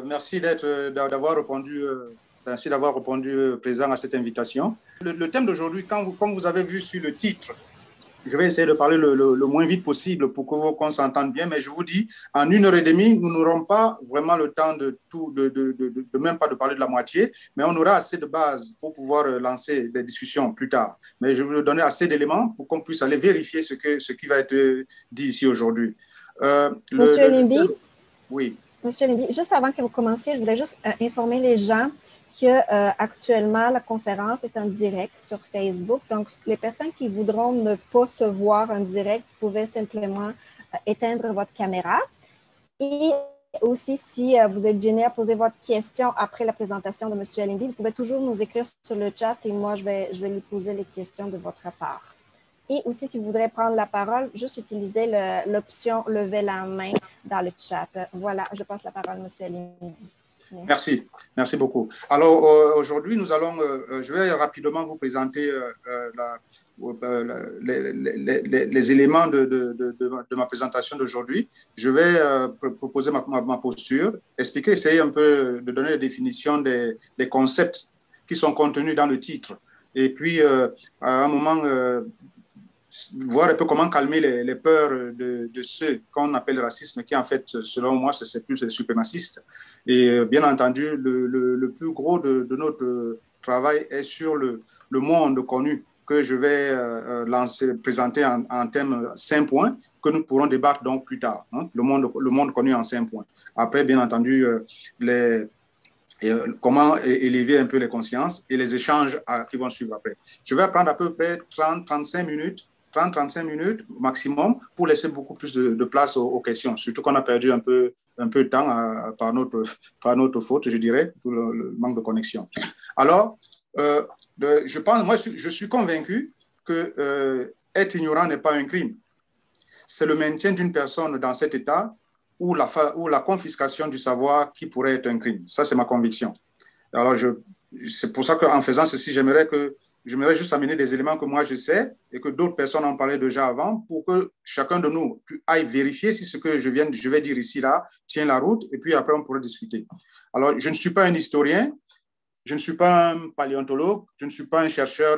Merci d'avoir répondu présent à cette invitation. Le thème d'aujourd'hui, comme vous avez vu sur le titre, je vais essayer de parler le moins vite possible pour qu'on s'entende bien, mais je vous dis, en 1 heure et demie, nous n'aurons pas vraiment le temps de même pas de parler de la moitié, mais on aura assez de bases pour pouvoir lancer des discussions plus tard. Mais je vais vous donner assez d'éléments pour qu'on puisse aller vérifier ce qui va être dit ici aujourd'hui. Monsieur Limby, oui. Monsieur Limby, juste avant que vous commenciez, je voulais juste informer les gens que actuellement la conférence est en direct sur Facebook. Donc, les personnes qui voudront ne pas se voir en direct, vous pouvez simplement éteindre votre caméra. Et aussi, si vous êtes gêné à poser votre question après la présentation de Monsieur Limby, vous pouvez toujours nous écrire sur le chat et moi, je vais lui poser les questions de votre part. Et aussi, si vous voudrez prendre la parole, juste utilisez l'option « Lever la main » dans le chat. Voilà, je passe la parole à Monsieur Limby. Merci, merci beaucoup. Alors, aujourd'hui, je vais rapidement vous présenter les éléments de ma présentation d'aujourd'hui. Je vais proposer ma posture, essayer un peu de donner la définition des concepts qui sont contenus dans le titre. Et puis, à un moment, voir un peu comment calmer les peurs de ceux qu'on appelle racisme, qui en fait, selon moi, c'est plus les suprémacistes. Et bien entendu, le plus gros de notre travail est sur le monde connu que je vais présenter en thème 5 points que nous pourrons débattre donc plus tard. Hein, le monde connu en 5 points. Après, bien entendu, comment élever un peu les consciences et les échanges qui vont suivre après. Je vais prendre à peu près 30-35 minutes maximum pour laisser beaucoup plus de place aux questions, surtout qu'on a perdu un peu de temps par notre faute, je dirais, pour le manque de connexion. Alors, je suis convaincu que être ignorant n'est pas un crime. C'est le maintien d'une personne dans cet état ou la confiscation du savoir qui pourrait être un crime. Ça, c'est ma conviction. Alors, c'est pour ça qu'en faisant ceci, j'aimerais juste amener des éléments que moi je sais et que d'autres personnes en parlaient déjà avant pour que chacun de nous aille vérifier si ce que je vais dire ici, là, tient la route et puis après, on pourra discuter. Alors, je ne suis pas un historien, je ne suis pas un paléontologue, je ne suis pas un chercheur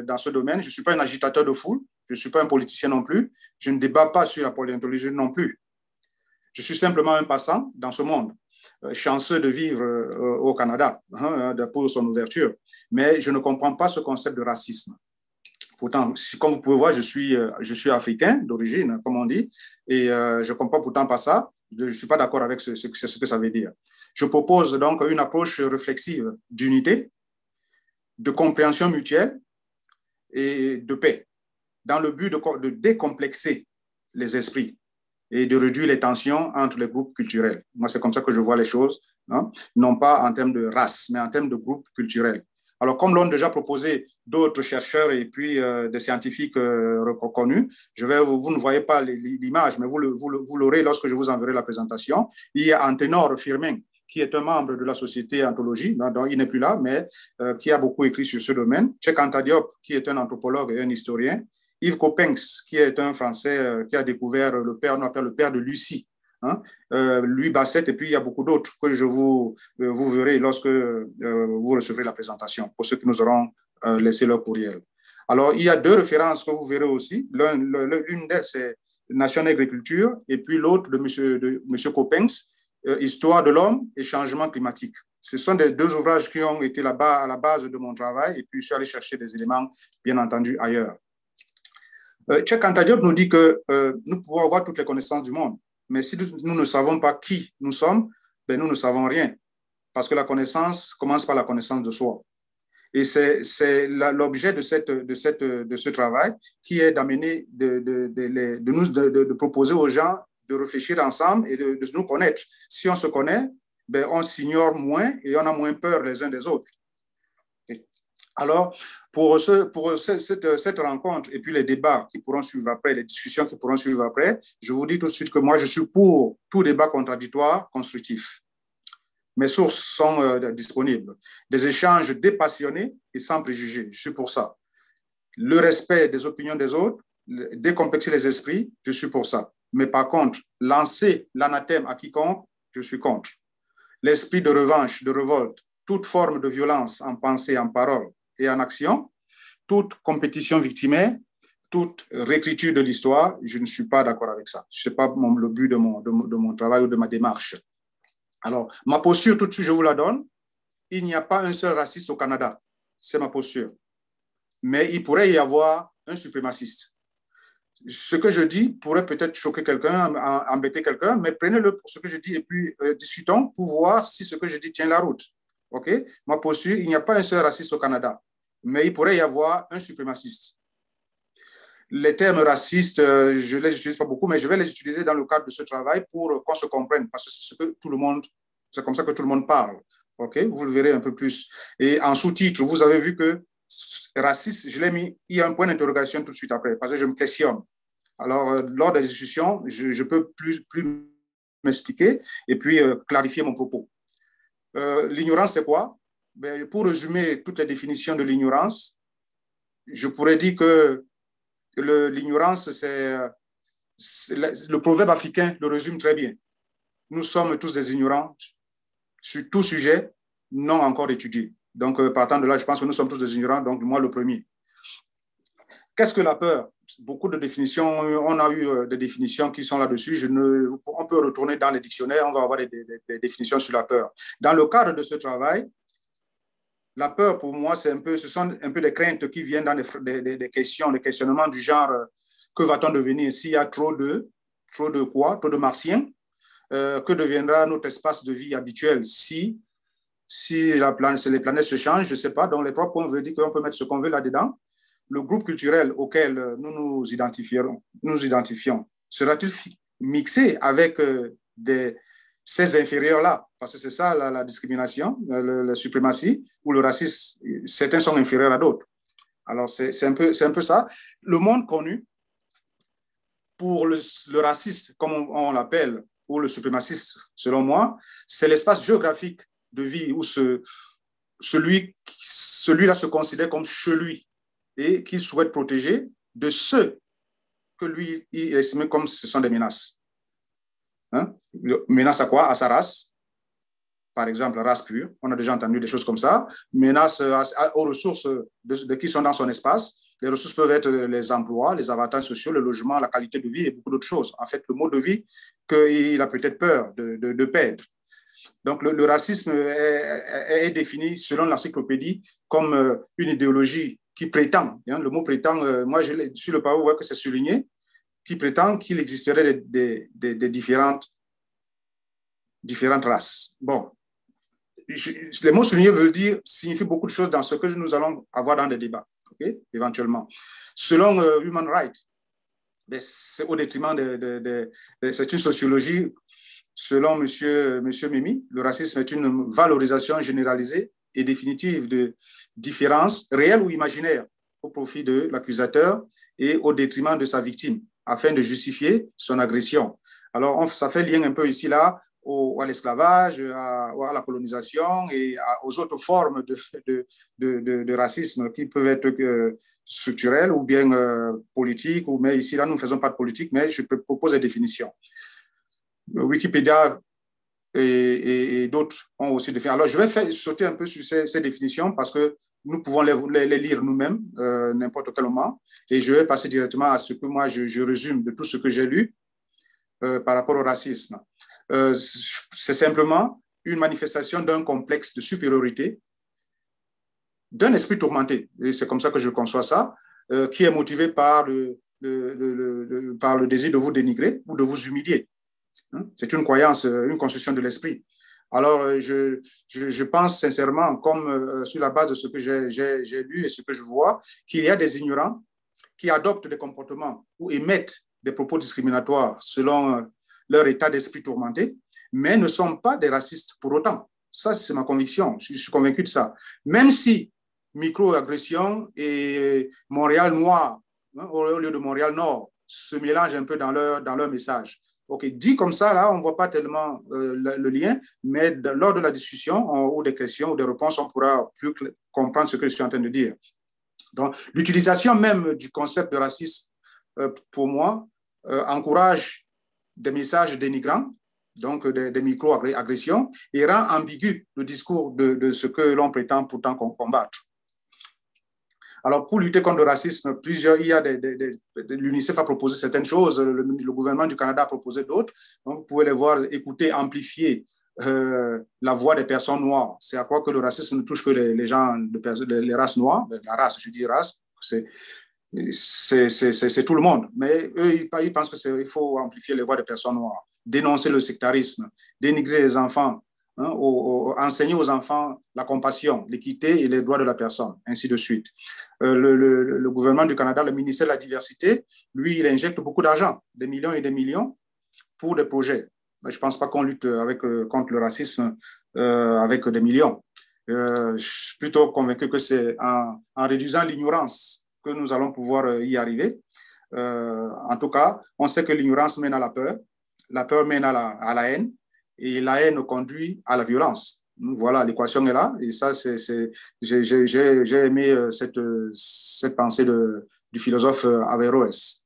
dans ce domaine, je ne suis pas un agitateur de foule, je ne suis pas un politicien non plus, je ne débat pas sur la paléontologie non plus. Je suis simplement un passant dans ce monde, chanceux de vivre au Canada pour son ouverture. Mais je ne comprends pas ce concept de racisme. Pourtant, comme vous pouvez voir, je suis africain d'origine, comme on dit, et je ne comprends pourtant pas ça. Je ne suis pas d'accord avec ce que ça veut dire. Je propose donc une approche réflexive d'unité, de compréhension mutuelle et de paix, dans le but de décomplexer les esprits et de réduire les tensions entre les groupes culturels. Moi, c'est comme ça que je vois les choses, hein? Non pas en termes de race, mais en termes de groupes culturels. Alors, comme l'ont déjà proposé d'autres chercheurs et puis des scientifiques reconnus, vous ne voyez pas l'image, mais vous l'aurez lorsque je vous enverrai la présentation. Il y a Antenor Firmin, qui est un membre de la société Anthologie, donc il n'est plus là, mais qui a beaucoup écrit sur ce domaine. Cheikh Anta Diop, qui est un anthropologue et un historien. Yves Coppens, qui est un Français qui a découvert on appelle le père de Lucie, hein? Louis Bassett, et puis il y a beaucoup d'autres que vous verrez lorsque vous recevrez la présentation, pour ceux qui nous auront laissé leur courriel. Alors, il y a 2 références que vous verrez aussi. L'une d'elles, c'est Nation Agriculture, et puis l'autre de M. Coppens, Histoire de l'homme et changement climatique. Ce sont des 2 ouvrages qui ont été à la base de mon travail, et puis je suis allé chercher des éléments, bien entendu, ailleurs. Cheikh Anta Diop nous dit que nous pouvons avoir toutes les connaissances du monde, mais si nous ne savons pas qui nous sommes, ben nous ne savons rien, parce que la connaissance commence par la connaissance de soi. Et c'est l'objet de ce travail qui est d'amener, de proposer aux gens de réfléchir ensemble et de nous connaître. Si on se connaît, ben on s'ignore moins et on a moins peur les uns des autres. Alors, pour cette rencontre et puis les débats qui pourront suivre après, les discussions qui pourront suivre après, je vous dis tout de suite que moi, je suis pour tout débat contradictoire, constructif. Mes sources sont disponibles. Des échanges dépassionnés et sans préjugés, je suis pour ça. Le respect des opinions des autres, décomplexer les esprits, je suis pour ça. Mais par contre, lancer l'anathème à quiconque, je suis contre. l'esprit de revanche, de révolte, toute forme de violence en pensée, en parole et en action, toute compétition victimaire, toute réécriture de l'histoire, je ne suis pas d'accord avec ça. Ce n'est pas le but de mon travail ou de ma démarche. Alors, ma posture, tout de suite, je vous la donne. Il n'y a pas un seul raciste au Canada. C'est ma posture. Mais il pourrait y avoir un suprémaciste. Ce que je dis pourrait peut-être choquer quelqu'un, embêter quelqu'un, mais prenez-le pour ce que je dis et puis discutons pour voir si ce que je dis tient la route. OK? Ma posture, il n'y a pas un seul raciste au Canada, mais il pourrait y avoir un suprémaciste. Les termes racistes, je ne les utilise pas beaucoup, mais je vais les utiliser dans le cadre de ce travail pour qu'on se comprenne, parce que c'est ce que tout le monde, c'est comme ça que tout le monde parle. OK? Vous le verrez un peu plus. Et en sous-titre, vous avez vu que raciste, je l'ai mis, il y a un point d'interrogation tout de suite après, parce que je me questionne. Alors, lors des discussions, je peux plus m'expliquer et puis clarifier mon propos. L'ignorance, c'est quoi? Ben, pour résumer toutes les définitions de l'ignorance, je pourrais dire que l'ignorance, c'est le proverbe africain le résume très bien. Nous sommes tous des ignorants sur tout sujet non encore étudié. Donc, partant de là, je pense que nous sommes tous des ignorants, donc moi le premier. Qu'est-ce que la peur? Beaucoup de définitions, on a eu des définitions qui sont là-dessus. On peut retourner dans les dictionnaires, on va avoir des définitions sur la peur. Dans le cadre de ce travail, la peur, pour moi, ce sont un peu des craintes qui viennent dans des questions, des questionnements du genre que va-t-on devenir s'il y a trop de quoi? Trop de martiens? Que deviendra notre espace de vie habituel si les planètes se changent? Je ne sais pas. Donc, les 3 points veulent dire qu'on peut mettre ce qu'on veut là-dedans. Le groupe culturel auquel nous identifions sera-t-il mixé avec ces inférieurs-là? Parce que c'est ça la discrimination, la suprématie ou le racisme. Certains sont inférieurs à d'autres. Alors, c'est un peu ça. Le monde connu pour le raciste, comme on l'appelle, ou le suprémaciste, selon moi, c'est l'espace géographique de vie où celui-là se considère comme chez lui et qu'il souhaite protéger de ceux que lui il estime comme ce sont des menaces. Hein? Menace à quoi? À sa race, par exemple, race pure. On a déjà entendu des choses comme ça. Menace aux ressources de qui sont dans son espace. Les ressources peuvent être les emplois, les avantages sociaux, le logement, la qualité de vie et beaucoup d'autres choses. En fait, le mode de vie qu'il a peut-être peur de perdre. Donc, le racisme est défini selon l'encyclopédie comme une idéologie qui prétend, hein, le mot prétend, moi, sur le parole, vous voyez que c'est souligné, qui prétend qu'il existerait des différentes races. Bon, les mots soulignés veulent dire, signifient beaucoup de choses dans ce que nous allons avoir dans des débats, okay, éventuellement. Selon Human Rights, c'est au détriment c'est une sociologie. Selon monsieur Mimi, le racisme est une valorisation généralisée et définitive de différences réelles ou imaginaires au profit de l'accusateur et au détriment de sa victime, afin de justifier son agression. Alors, ça fait lien un peu ici, là, à l'esclavage, à la colonisation et aux autres formes de racisme qui peuvent être structurelles ou bien politiques. Mais ici, là, nous ne faisons pas de politique, mais je propose des définitions. Wikipédia et d'autres ont aussi défini. Alors, je vais sauter un peu sur ces définitions parce que nous pouvons les lire nous-mêmes n'importe quel moment. Et je vais passer directement à ce que moi, je résume de tout ce que j'ai lu par rapport au racisme. C'est simplement une manifestation d'un complexe de supériorité, d'un esprit tourmenté. Et c'est comme ça que je conçois ça, qui est motivé par le désir de vous dénigrer ou de vous humilier. C'est une croyance, une construction de l'esprit. Alors, je pense sincèrement, comme sur la base de ce que j'ai lu et ce que je vois, qu'il y a des ignorants qui adoptent des comportements ou émettent des propos discriminatoires selon leur état d'esprit tourmenté, mais ne sont pas des racistes pour autant. Ça, c'est ma conviction. Je suis convaincu de ça. Même si micro-agression et Montréal noir, hein, au lieu de Montréal nord, se mélangent un peu dans leur message. OK, dit comme ça, là, on ne voit pas tellement le lien, mais lors de la discussion ou des questions ou des réponses, on pourra plus comprendre ce que je suis en train de dire. Donc, l'utilisation même du concept de racisme, pour moi, encourage des messages dénigrants, donc des micro-agressions, et rend ambigu le discours de ce que l'on prétend pourtant combattre. Alors, pour lutter contre le racisme, l'UNICEF a proposé certaines choses, le gouvernement du Canada a proposé d'autres. Donc, vous pouvez les voir, écouter, amplifier la voix des personnes noires. C'est à quoi que le racisme ne touche que les gens, les races noires. La race, je dis race, c'est tout le monde. Mais eux, ils pensent qu'il faut amplifier les voix des personnes noires, dénoncer le sectarisme, dénigrer les enfants, hein, enseigner aux enfants la compassion, l'équité et les droits de la personne, ainsi de suite. Le gouvernement du Canada, le ministère de la Diversité, lui, il injecte beaucoup d'argent, des millions et des millions, pour des projets. Mais je ne pense pas qu'on lutte contre le racisme avec des millions. Je suis plutôt convaincu que c'est en réduisant l'ignorance que nous allons pouvoir y arriver. En tout cas, on sait que l'ignorance mène à la peur mène à la haine, et la haine conduit à la violence. Voilà, l'équation est là, et ça, j'ai aimé cette pensée du philosophe Averroès.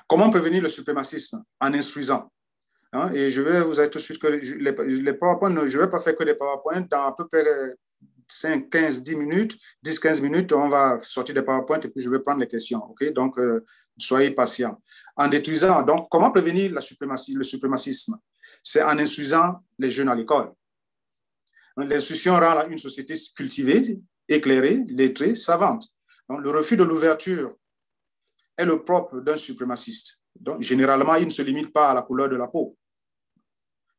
Comment prévenir le suprémacisme? En instruisant. Hein, et je vais vous dire tout de suite que les PowerPoint, je ne vais pas faire que des PowerPoint. Dans à peu près 5, 15, 10 minutes, 10, 15 minutes, on va sortir des PowerPoint et puis je vais prendre les questions. Okay? Donc, soyez patients. En détruisant, donc, comment prévenir le suprémacisme? C'est en instruisant les jeunes à l'école. L'instruction rend une société cultivée, éclairée, lettrée, savante. Donc, le refus de l'ouverture est le propre d'un suprémaciste. Donc, généralement, il ne se limite pas à la couleur de la peau.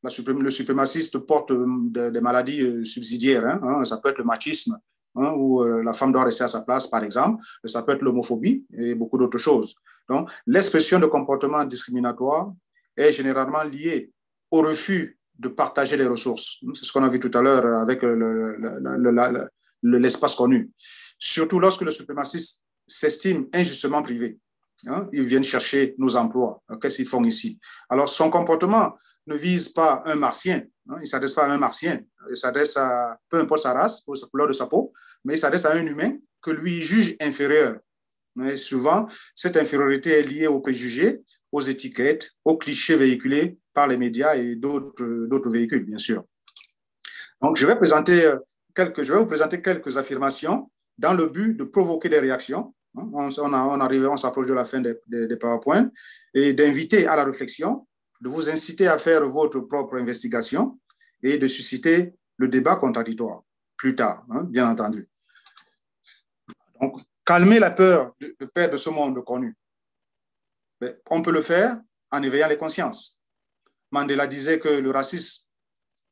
Le suprémaciste porte des maladies subsidiaires. Hein, ça peut être le machisme, hein, où la femme doit rester à sa place, par exemple. Ça peut être l'homophobie et beaucoup d'autres choses. Donc, l'expression de comportements discriminatoires est généralement liée au refus de partager les ressources. C'est ce qu'on a vu tout à l'heure avec l'espace connu. Surtout lorsque le suprémaciste s'estime injustement privé. Hein, ils viennent chercher nos emplois. Qu'est-ce qu'ils font ici? Alors, son comportement ne vise pas un martien. Hein, il ne s'adresse pas à un martien. Il s'adresse à, peu importe sa race, ou la couleur de sa peau, mais il s'adresse à un humain que lui juge inférieur. Mais souvent, cette infériorité est liée aux préjugés, aux étiquettes, aux clichés véhiculés par les médias et d'autres véhicules, bien sûr. Donc, je vais vous présenter quelques affirmations dans le but de provoquer des réactions. On s'approche de la fin des PowerPoint, et d'inviter à la réflexion, de vous inciter à faire votre propre investigation et de susciter le débat contradictoire plus tard, hein, bien entendu. Donc, calmer la peur de perdre ce monde connu. Mais on peut le faire en éveillant les consciences. Mandela disait que le racisme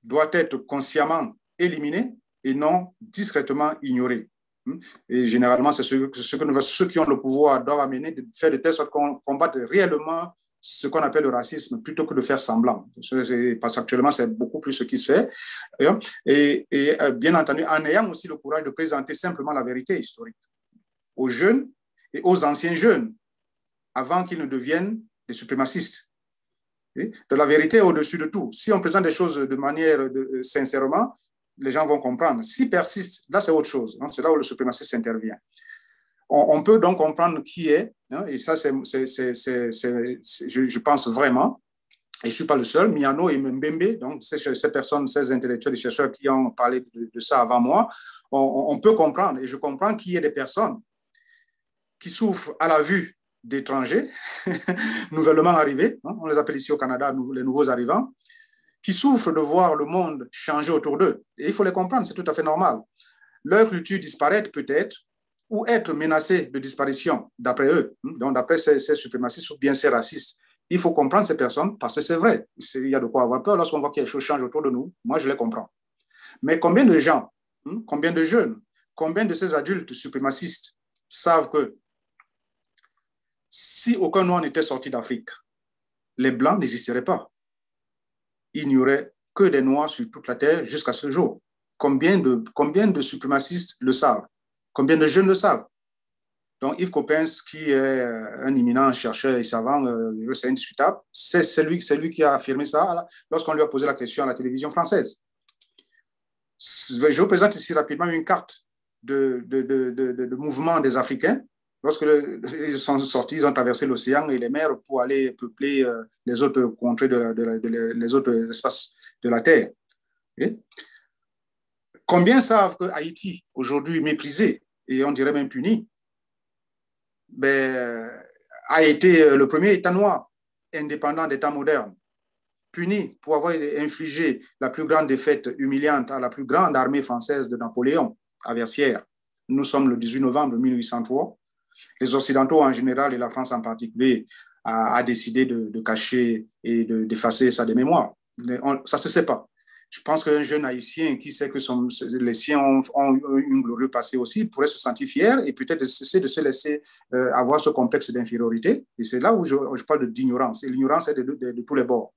doit être consciemment éliminé et non discrètement ignoré. Et généralement, c'est ceux qui ont le pouvoir doivent amener de faire de telle sorte qu'on combatte réellement ce qu'on appelle le racisme, plutôt que de faire semblant. Parce qu'actuellement, c'est beaucoup plus ce qui se fait. Et bien entendu, en ayant aussi le courage de présenter simplement la vérité historique aux jeunes et aux anciens jeunes, avant qu'ils ne deviennent des suprémacistes. De la vérité au-dessus de tout. Si on présente des choses de manière sincèrement, les gens vont comprendre. S'ils persistent, là, c'est autre chose. C'est là où le suprémacisme intervient. On peut donc comprendre qui est, hein, et ça, je pense vraiment, et je ne suis pas le seul, Miano et Mbembe, donc ces personnes, ces intellectuels et chercheurs qui ont parlé de ça avant moi, on peut comprendre, et je comprends qu'il y ait des personnes qui souffrent à la vue d'étrangers, nouvellement arrivés, hein, on les appelle ici au Canada les nouveaux arrivants, qui souffrent de voir le monde changer autour d'eux. Et il faut les comprendre, c'est tout à fait normal. Leur culture disparaître peut-être, ou être menacée de disparition, d'après eux, donc d'après ces suprémacistes ou bien ces racistes. Il faut comprendre ces personnes parce que c'est vrai. Il y a de quoi avoir peur lorsqu'on voit que quelque chose change autour de nous. Moi, je les comprends. Mais combien de gens, combien de jeunes, combien de ces adultes suprémacistes savent que si aucun noir n'était sorti d'Afrique, les blancs n'existeraient pas. Il n'y aurait que des noirs sur toute la terre jusqu'à ce jour. Combien de suprémacistes le savent? Combien de jeunes le savent? Donc, Yves Coppens, qui est un éminent chercheur et savant, c'est indiscutable, c'est lui qui a affirmé ça lorsqu'on lui a posé la question à la télévision française. Je vous présente ici rapidement une carte de mouvement des Africains Lorsque ils sont sortis, ils ont traversé l'océan et les mers pour aller peupler les autres contrées les autres espaces de la Terre. Okay? Combien savent que Haïti, aujourd'hui méprisé et on dirait même puni, ben, a été le premier État noir indépendant d'État moderne, puni pour avoir infligé la plus grande défaite humiliante à la plus grande armée française de Napoléon, à Versières. Nous sommes le 18 novembre 1803. Les Occidentaux en général et la France en particulier a décidé de cacher et d'effacer ça des mémoires. Ça ne se sait pas. Je pense qu'un jeune Haïtien qui sait que les siens ont une glorieuse passé aussi pourrait se sentir fier et peut-être cesser de se laisser avoir ce complexe d'infériorité. Et c'est là où je parle d'ignorance. Et l'ignorance est de tous les bords.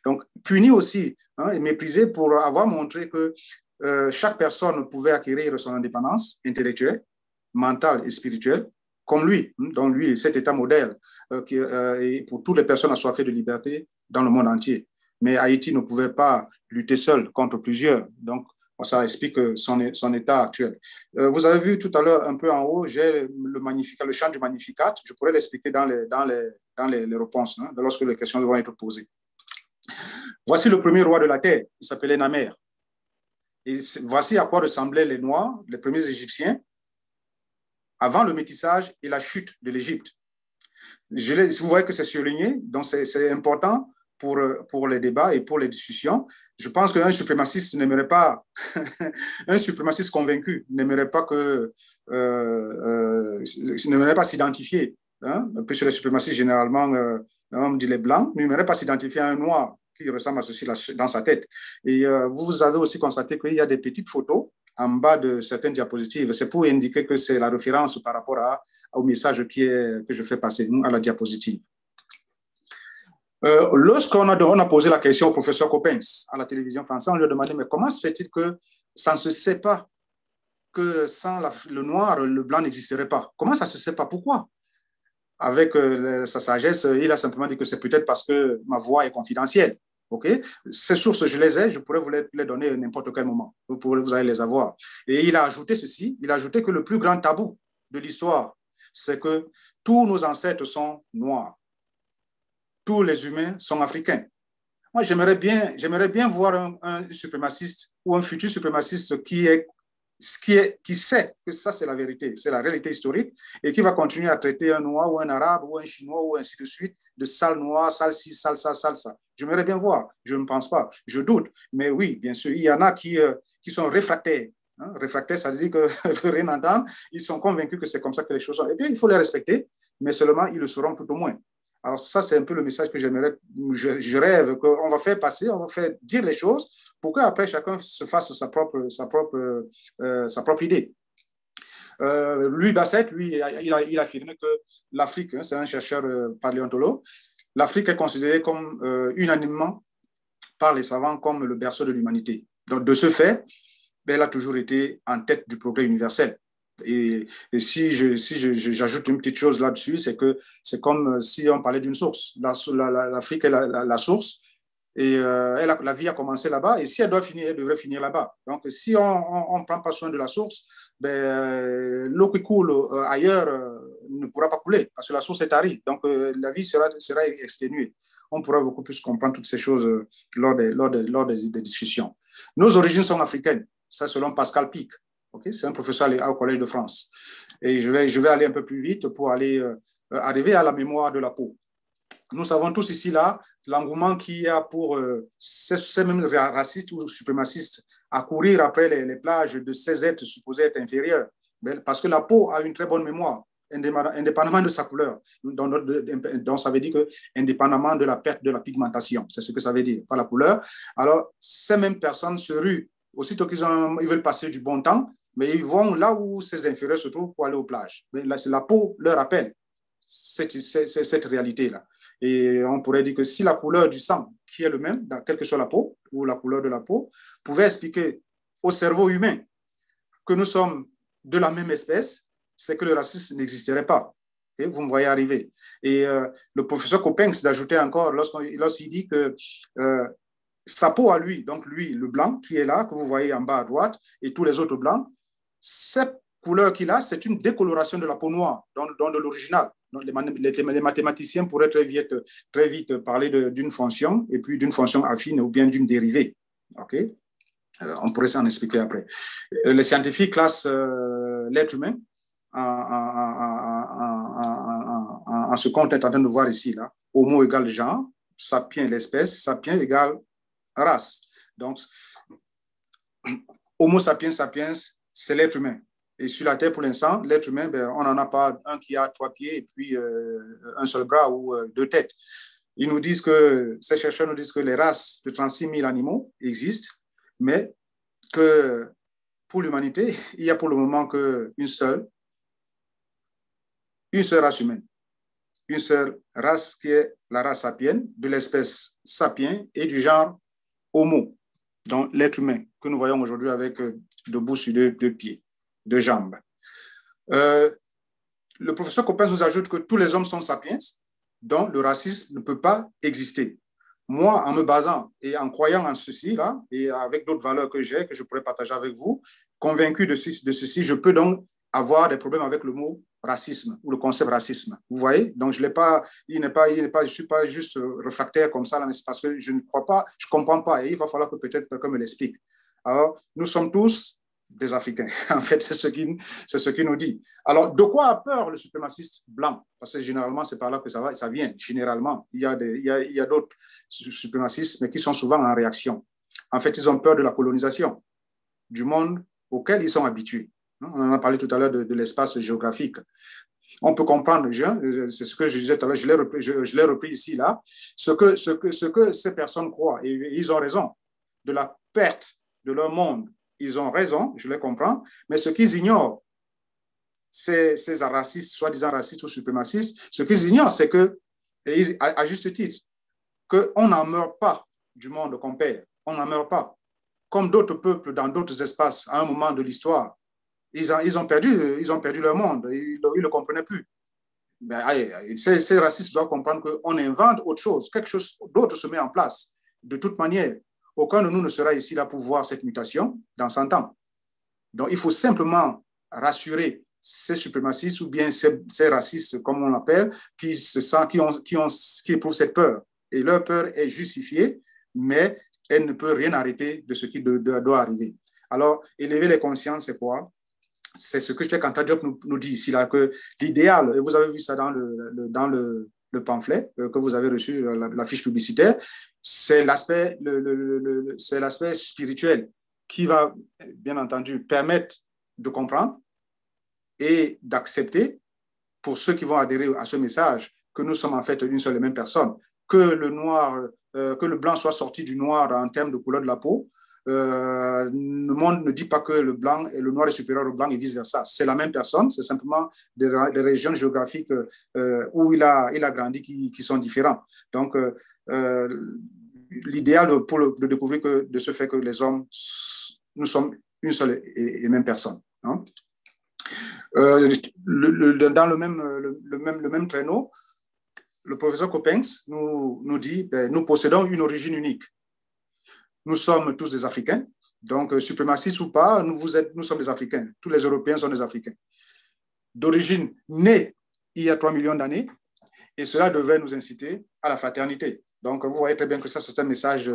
Donc, puni aussi et méprisé pour avoir montré que chaque personne pouvait acquérir son indépendance intellectuelle, mentale et spirituelle, comme lui. Donc, lui, cet État modèle et pour toutes les personnes assoiffées de liberté dans le monde entier. Mais Haïti ne pouvait pas lutter seul contre plusieurs. Donc, ça explique son état actuel. Vous avez vu tout à l'heure, un peu en haut, j'ai le chant du Magnificat. Je pourrais l'expliquer dans les réponses, lorsque les questions vont être posées. Voici le premier roi de la terre. Il s'appelait Namer. Et voici à quoi ressemblaient les Noirs, les premiers Égyptiens, avant le métissage et la chute de l'Égypte. Vous voyez que c'est surligné, donc c'est important pour les débats et pour les discussions. Je pense qu'un suprémaciste n'aimerait pas, un suprémaciste convaincu n'aimerait pas n'aimerait pas s'identifier, puisque les suprémacistes généralement, on dit les blancs, n'aimerait pas s'identifier à un noir qui ressemble à ceci dans sa tête. Et vous avez aussi constaté qu'il y a des petites photos en bas de certaines diapositives. C'est pour indiquer que c'est la référence par rapport au message que je fais passer à la diapositive. Lorsqu'on a posé la question au professeur Coppens à la télévision française, on lui a demandé, mais comment se fait-il que ça ne se sait pas que sans le noir, le blanc n'existerait pas? Comment ça ne se sait pas? Pourquoi? Avec sa sagesse, il a simplement dit que c'est peut-être parce que ma voix est confidentielle. Okay? Ces sources, je les ai, je pourrais vous les donner à n'importe quel moment. Vous allez les avoir. Et il a ajouté ceci, il a ajouté que le plus grand tabou de l'histoire, c'est que tous nos ancêtres sont noirs. Tous les humains sont africains. Moi, j'aimerais bien voir un suprémaciste ou un futur suprémaciste qui sait que ça, c'est la vérité, c'est la réalité historique, et qui va continuer à traiter un noir ou un arabe ou un chinois ou ainsi de suite de sale noir, sale ci, sale ça, sale ça. J'aimerais bien voir. Je ne pense pas. Je doute. Mais oui, bien sûr, il y en a qui sont réfractaires. Réfractaires, ça veut dire qu'ils ne veulent rien entendre. Ils sont convaincus que c'est comme ça que les choses sont. Eh bien, il faut les respecter, mais seulement ils le seront tout au moins. Alors ça, c'est un peu le message que je rêve qu'on va faire passer, on va faire dire les choses pour qu'après chacun se fasse sa propre idée. Louis Bassett, lui, il a affirmé que l'Afrique, c'est un chercheur paléontologue, l'Afrique est considérée comme unanimement par les savants comme le berceau de l'humanité. Donc de ce fait, elle a toujours été en tête du progrès universel. Et si j'ajoute une petite chose là-dessus, c'est que c'est comme si on parlait d'une source. L'Afrique est la source et la vie a commencé là-bas. Et si elle doit finir, elle devrait finir là-bas. Donc, si on ne prend pas soin de la source, l'eau qui coule ailleurs ne pourra pas couler parce que la source est aride. Donc, la vie sera exténuée. On pourra beaucoup plus comprendre toutes ces choses lors des discussions. Nos origines sont africaines. Ça, selon Pascal Pic. Okay? C'est un professeur au Collège de France. Et je vais aller un peu plus vite pour arriver à la mémoire de la peau. Nous savons tous ici, là, l'engouement qu'il y a pour ces mêmes racistes ou suprémacistes à courir après les plages de ces êtres supposés être inférieurs. Parce que la peau a une très bonne mémoire, indépendamment de sa couleur. Donc ça veut dire que indépendamment de la perte de la pigmentation. C'est ce que ça veut dire, pas la couleur. Alors, ces mêmes personnes se ruent. Aussitôt qu'ils veulent passer du bon temps, mais ils vont là où ces inférieurs se trouvent pour aller aux plages. Là, la peau leur rappelle cette réalité-là. Et on pourrait dire que si la couleur du sang, qui est le même, quelle que soit la peau, ou la couleur de la peau, pouvait expliquer au cerveau humain que nous sommes de la même espèce, c'est que le racisme n'existerait pas. Et vous me voyez arriver. Et le professeur Coppens d'ajouter encore, lorsqu'il dit que sa peau à lui, donc lui, le blanc qui est là, que vous voyez en bas à droite, et tous les autres blancs, ces couleur qu'il a, c'est une décoloration de la peau noire dans de l'original. Les mathématiciens pourraient très vite parler d'une fonction et puis d'une fonction affine ou bien d'une dérivée. OK? On pourrait s'en expliquer après. Les scientifiques classent l'être humain en ce qu'on est en train de voir ici. Là. Homo égale genre, sapiens l'espèce, sapiens égale race. Donc, Homo sapiens sapiens, c'est l'être humain. Et sur la Terre, pour l'instant, l'être humain, ben, on n'en a pas un qui a 3 pieds et puis un seul bras ou 2 têtes. Ils nous disent que, ces chercheurs nous disent que les races de 36 000 animaux existent, mais que pour l'humanité, il n'y a pour le moment qu'une seule race humaine. Une seule race qui est la race sapienne, de l'espèce sapiens et du genre Homo, donc l'être humain que nous voyons aujourd'hui avec debout sur 2 pieds, 2 jambes. Le professeur Coppens nous ajoute que tous les hommes sont sapiens, donc le racisme ne peut pas exister. Moi, en me basant et en croyant en ceci, là, et avec d'autres valeurs que j'ai, que je pourrais partager avec vous, convaincu de ceci, je peux donc avoir des problèmes avec le mot racisme ou le concept racisme. Vous voyez? Donc, je ne suis pas juste réfractaire comme ça, là, mais c'est parce que je ne crois pas, je ne comprends pas. Et il va falloir que peut-être quelqu'un me l'explique. Alors, nous sommes tous des Africains. En fait, c'est ce qu'il nous dit. Alors, de quoi a peur le suprémaciste blanc? Parce que généralement, c'est par là que ça vient. Généralement, il y a d'autres suprémacistes, mais qui sont souvent en réaction. En fait, ils ont peur de la colonisation du monde auquel ils sont habitués. On en a parlé tout à l'heure de l'espace géographique. On peut comprendre, c'est ce que je disais tout à l'heure, je l'ai repris ici, là, ce que ces personnes croient, et ils ont raison, de la perte de leur monde. Ils ont raison, je les comprends, mais ce qu'ils ignorent, ces racistes, soi-disant racistes ou suprémacistes, ce qu'ils ignorent, c'est que, et à juste titre, qu'on n'en meurt pas du monde qu'on perd. On n'en meurt pas. Comme d'autres peuples dans d'autres espaces, à un moment de l'histoire, ils ont perdu leur monde. Ils ne le comprenaient plus. Mais, ces racistes doivent comprendre qu'on invente autre chose. Quelque chose d'autre se met en place. De toute manière, aucun de nous ne sera ici là pour voir cette mutation dans 100 ans. Donc, il faut simplement rassurer ces suprémacistes ou bien ces racistes, comme on l'appelle, qui éprouvent cette peur. Et leur peur est justifiée, mais elle ne peut rien arrêter de ce qui doit arriver. Alors, élever les consciences, c'est quoi? C'est ce que Cheikh Anta Diop nous dit ici, là, que l'idéal, et vous avez vu ça dans le pamphlet que vous avez reçu, la fiche publicitaire, c'est l'aspect spirituel qui va, bien entendu, permettre de comprendre et d'accepter, pour ceux qui vont adhérer à ce message, que nous sommes en fait une seule et même personne, que le blanc soit sorti du noir en termes de couleur de la peau. Le monde ne dit pas que le noir est supérieur au blanc et vice-versa. C'est la même personne, c'est simplement des régions géographiques où il a grandi qui sont différents. Donc, l'idéal de découvrir de ce fait que les hommes, nous sommes une seule et même personne. Hein? Dans le même traîneau, le professeur Coppens nous dit nous possédons une origine unique. Nous sommes tous des Africains, donc suprémacistes ou pas, nous sommes des Africains. Tous les Européens sont des Africains. D'origine née il y a 3 millions d'années, et cela devrait nous inciter à la fraternité. Donc, vous voyez très bien que ça, c'est un message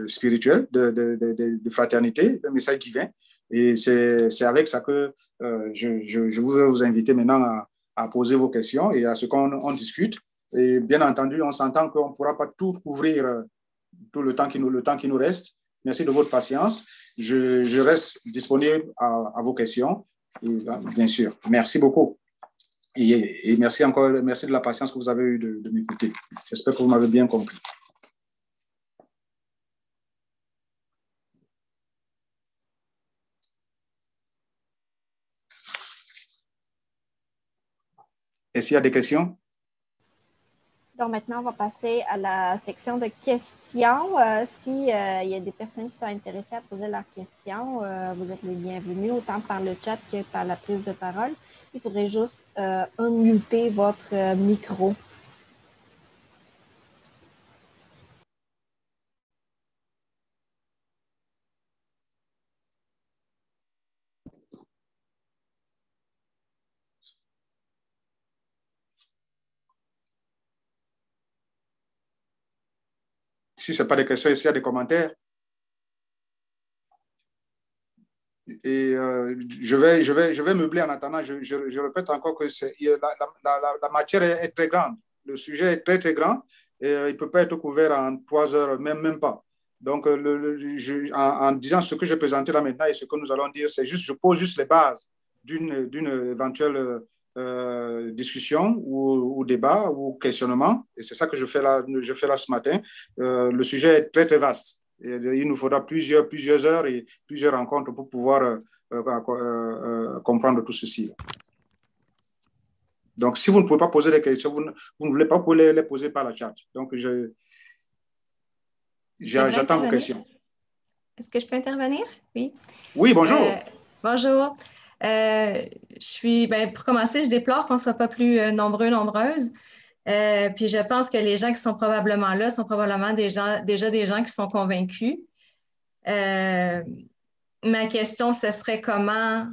spirituel, de fraternité, un message divin. Et c'est avec ça que je voudrais vous inviter maintenant à poser vos questions et à ce qu'on discute. Et bien entendu, on s'entend qu'on ne pourra pas tout couvrir tout le temps qui nous reste. Merci de votre patience. Je reste disponible à vos questions, et, bien sûr. Merci beaucoup. Et merci encore, merci de la patience que vous avez eue de m'écouter. J'espère que vous m'avez bien compris. Est-ce qu'il y a des questions? Donc maintenant, on va passer à la section de questions. S'il y a des personnes qui sont intéressées à poser leurs questions, vous êtes les bienvenus, autant par le chat que par la prise de parole. Il faudrait juste unmuter votre micro. Si ce n'est pas des questions, s'il y a des commentaires. Et je vais meubler en attendant. Je répète encore que la matière est très grande. Le sujet est très, très grand et il ne peut pas être couvert en 3 heures, même pas. Donc, en disant ce que j'ai présenté là maintenant et ce que nous allons dire, c'est juste, je pose juste les bases d'une éventuelle discussion ou débat ou questionnement. Et c'est ça que je fais là ce matin. Le sujet est très, très vaste. Et il nous faudra plusieurs heures et plusieurs rencontres pour pouvoir comprendre tout ceci. Donc, si vous ne pouvez pas poser des questions, vous ne voulez pas les poser par la chat. Donc, j'attends vos questions. Est-ce que je peux intervenir? Oui. Oui, bonjour. Bonjour. Pour commencer, je déplore qu'on ne soit pas plus nombreuses. Puis je pense que les gens qui sont probablement là sont probablement déjà des gens qui sont convaincus. Ma question, ce serait comment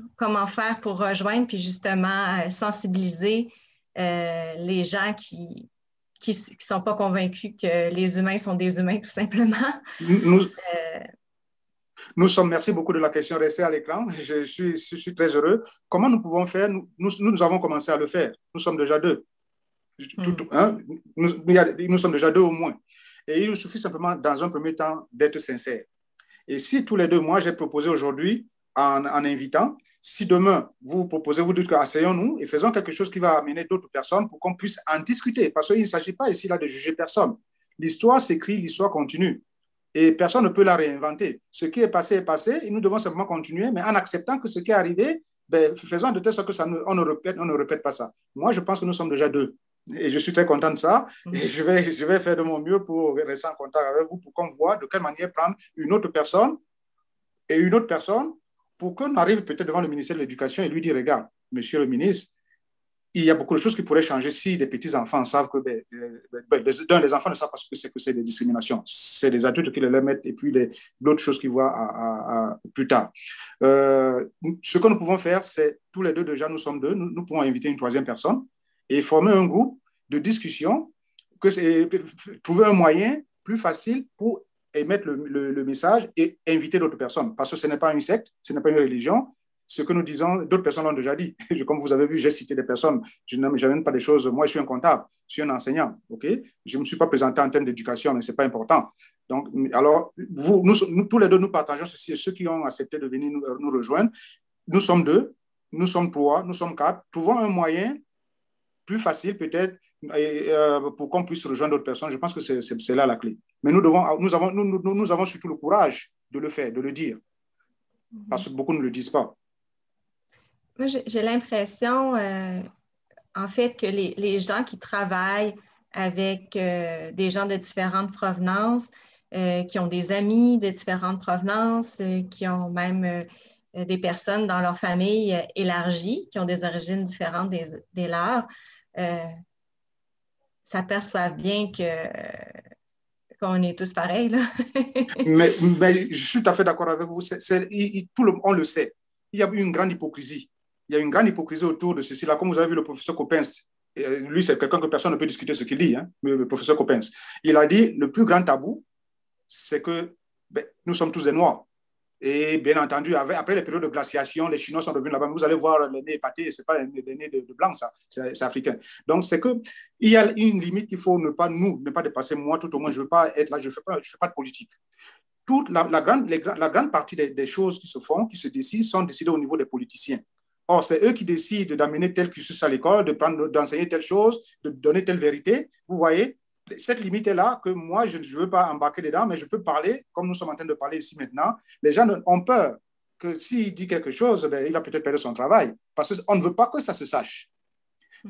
faire pour rejoindre puis justement sensibiliser les gens qui sont pas convaincus que les humains sont des humains, tout simplement. Nous sommes, merci beaucoup de la question, restez à l'écran. Je suis très heureux. Comment nous pouvons faire? Nous avons commencé à le faire. Nous sommes déjà 2. Nous sommes déjà 2 au moins. Et il nous suffit simplement, dans un premier temps, d'être sincères. Et si tous les 2 mois, j'ai proposé aujourd'hui, en invitant, si demain, vous proposez, vous dites qu'asseyons-nous et faisons quelque chose qui va amener d'autres personnes pour qu'on puisse en discuter. Parce qu'il ne s'agit pas ici là de juger personne. L'histoire s'écrit, l'histoire continue. Et personne ne peut la réinventer. Ce qui est passé et nous devons simplement continuer, mais en acceptant que ce qui est arrivé, faisons de telle sorte que on ne répète pas ça. Moi, je pense que nous sommes déjà 2. Et je suis très content de ça. Et je vais faire de mon mieux pour rester en contact avec vous, pour qu'on voit de quelle manière prendre une autre personne et une autre personne pour qu'on arrive peut-être devant le ministère de l'Éducation et lui dire, regarde, monsieur le ministre, il y a beaucoup de choses qui pourraient changer si les petits-enfants savent que, les enfants ne savent pas ce que c'est des discriminations. C'est les adultes qui les mettent et puis d'autres choses qu'ils voient plus tard. Ce que nous pouvons faire, c'est tous les 2 déjà, nous sommes 2, nous pouvons inviter une 3e personne et former un groupe de discussion, trouver un moyen plus facile pour émettre le message et inviter d'autres personnes. Parce que ce n'est pas une secte, ce n'est pas une religion. Ce que nous disons, d'autres personnes l'ont déjà dit. Comme vous avez vu, j'ai cité des personnes. Je n'amène pas des choses. Moi, je suis un comptable, je suis un enseignant. Okay? Je ne me suis pas présenté en termes d'éducation, mais ce n'est pas important. Donc, alors, nous, tous les 2, nous partageons ceci. Et ceux qui ont accepté de venir nous rejoindre, nous sommes 2, nous sommes 3, nous sommes 4. Trouvons un moyen plus facile, peut-être, pour qu'on puisse rejoindre d'autres personnes. Je pense que c'est là la clé. Mais nous avons surtout le courage de le faire, de le dire. Parce que beaucoup ne le disent pas. Moi, j'ai l'impression, en fait, que les gens qui travaillent avec des gens de différentes provenances, qui ont des amis de différentes provenances, qui ont même des personnes dans leur famille élargie, qui ont des origines différentes des leurs, s'aperçoivent bien qu'on est tous pareils, là. mais je suis tout à fait d'accord avec vous. On le sait. Il y a eu une grande hypocrisie. Il y a une grande hypocrisie autour de ceci. Là, comme vous avez vu le professeur Coppens, lui, c'est quelqu'un que personne ne peut discuter ce qu'il dit, hein, le professeur Coppens. Il a dit, le plus grand tabou, c'est que nous sommes tous des Noirs. Et bien entendu, après les périodes de glaciation, les Chinois sont revenus là-bas. Vous allez voir les nez épatés, ce n'est pas les nez de blanc, ça, c'est africain. Donc, c'est qu'il y a une limite qu'il faut ne pas dépasser. Moi, tout au moins, je ne veux pas être là, je ne fais pas de politique. La grande partie des choses qui se font, qui se décident, sont décidées au niveau des politiciens. Or, c'est eux qui décident d'amener tel cursus à l'école, d'enseigner telle chose, de donner telle vérité. Vous voyez, cette limite est là que moi, je ne veux pas embarquer dedans, mais je peux parler, comme nous sommes en train de parler ici maintenant. Les gens ont peur que s'il dit quelque chose, il va peut-être perdre son travail, parce qu'on ne veut pas que ça se sache.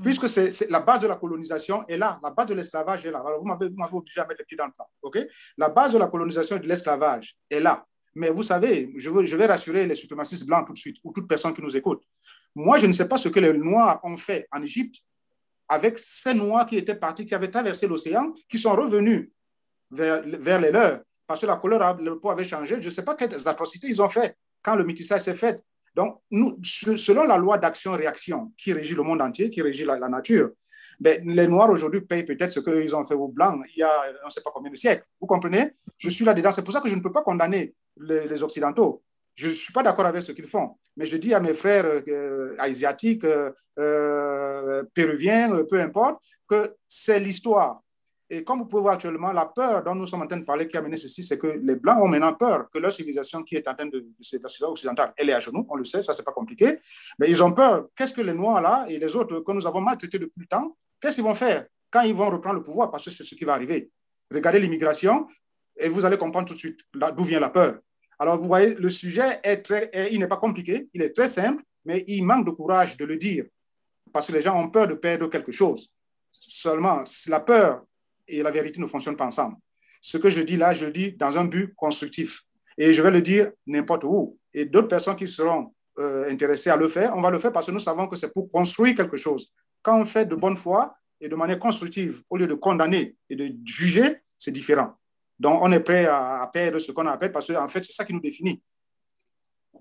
Puisque c'est la base de la colonisation est là, la base de l'esclavage est là. Alors, vous m'avez obligé à mettre les pieds dans le plat. Okay? La base de la colonisation et de l'esclavage est là. Mais vous savez, je vais rassurer les suprémacistes blancs tout de suite, ou toute personne qui nous écoute. Moi, je ne sais pas ce que les Noirs ont fait en Égypte avec ces Noirs qui étaient partis, qui avaient traversé l'océan, qui sont revenus vers les leurs, parce que la couleur, le peau avait changé. Je ne sais pas quelles atrocités ils ont fait quand le métissage s'est fait. Donc, selon la loi d'action-réaction qui régit le monde entier, qui régit la nature, Ben, les Noirs aujourd'hui payent peut-être ce qu'ils ont fait aux Blancs il y a on ne sait pas combien de siècles. Vous comprenez? Je suis là-dedans. C'est pour ça que je ne peux pas condamner les Occidentaux. Je ne suis pas d'accord avec ce qu'ils font. Mais je dis à mes frères asiatiques, péruviens, peu importe, que c'est l'histoire. Et comme vous pouvez voir actuellement, la peur dont nous sommes en train de parler qui a mené ceci, c'est que les Blancs ont maintenant peur que leur civilisation qui est en train de la civilisation occidentale, elle est à genoux, on le sait, ça c'est pas compliqué, mais ils ont peur. Qu'est-ce que les Noirs là et les autres que nous avons maltraités depuis le temps, qu'est-ce qu'ils vont faire quand ils vont reprendre le pouvoir? Parce que c'est ce qui va arriver. Regardez l'immigration et vous allez comprendre tout de suite d'où vient la peur. Alors vous voyez, le sujet il n'est pas compliqué, il est très simple, mais il manque de courage de le dire parce que les gens ont peur de perdre quelque chose. Seulement, la peur et la vérité ne fonctionnent pas ensemble. Ce que je dis là, je le dis dans un but constructif. Et je vais le dire n'importe où. Et d'autres personnes qui seront intéressées à le faire, on va le faire parce que nous savons que c'est pour construire quelque chose. Quand on fait de bonne foi et de manière constructive, au lieu de condamner et de juger, c'est différent. Donc, on est prêt à perdre ce qu'on appelle parce qu'en fait, c'est ça qui nous définit.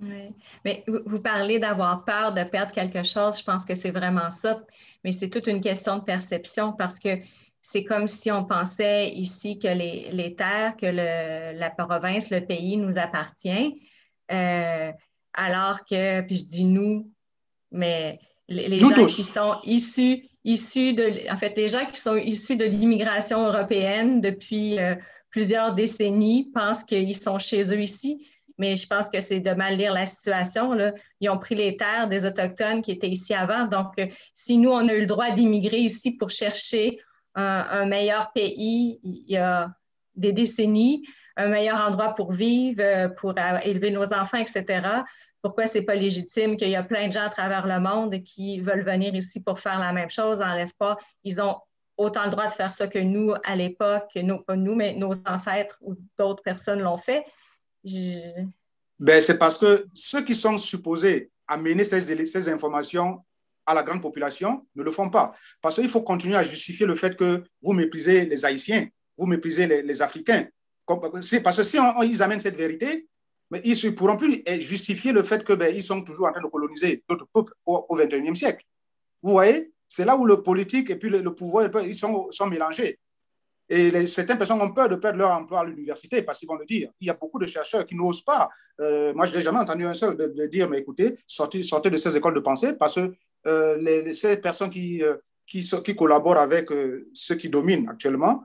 Oui. Mais vous parlez d'avoir peur de perdre quelque chose. Je pense que c'est vraiment ça. Mais c'est toute une question de perception parce que c'est comme si on pensait ici que les terres, que la province, le pays nous appartient, alors que, puis je dis nous, mais les gens tous. qui sont issus de, en fait, les gens qui sont issus de l'immigration européenne depuis plusieurs décennies pensent qu'ils sont chez eux ici. Mais je pense que c'est de mal lire la situation, là. Ils ont pris les terres des Autochtones qui étaient ici avant. Donc, si nous, on a eu le droit d'immigrer ici pour chercher un meilleur pays il y a des décennies, un meilleur endroit pour vivre, pour élever nos enfants, etc., pourquoi c'est pas légitime qu'il y a plein de gens à travers le monde qui veulent venir ici pour faire la même chose en l'espoir? Ils ont autant le droit de faire ça que nous, à l'époque, pas nous, mais nos ancêtres ou d'autres personnes l'ont fait. Ben, c'est parce que ceux qui sont supposés amener ces informations à la grande population ne le font pas. Parce qu'il faut continuer à justifier le fait que vous méprisez les Haïtiens, vous méprisez les Africains. Parce que si ils amènent cette vérité, mais ils ne pourront plus justifier le fait qu'ils sont toujours en train de coloniser d'autres peuples au XXIe siècle. Vous voyez, c'est là où le politique et puis le pouvoir ils sont mélangés. Et certaines personnes ont peur de perdre leur emploi à l'université parce qu'ils vont le dire. Il y a beaucoup de chercheurs qui n'osent pas. Moi, je n'ai jamais entendu un seul de dire, mais écoutez, sortez de ces écoles de pensée parce que ces personnes qui collaborent avec ceux qui dominent actuellement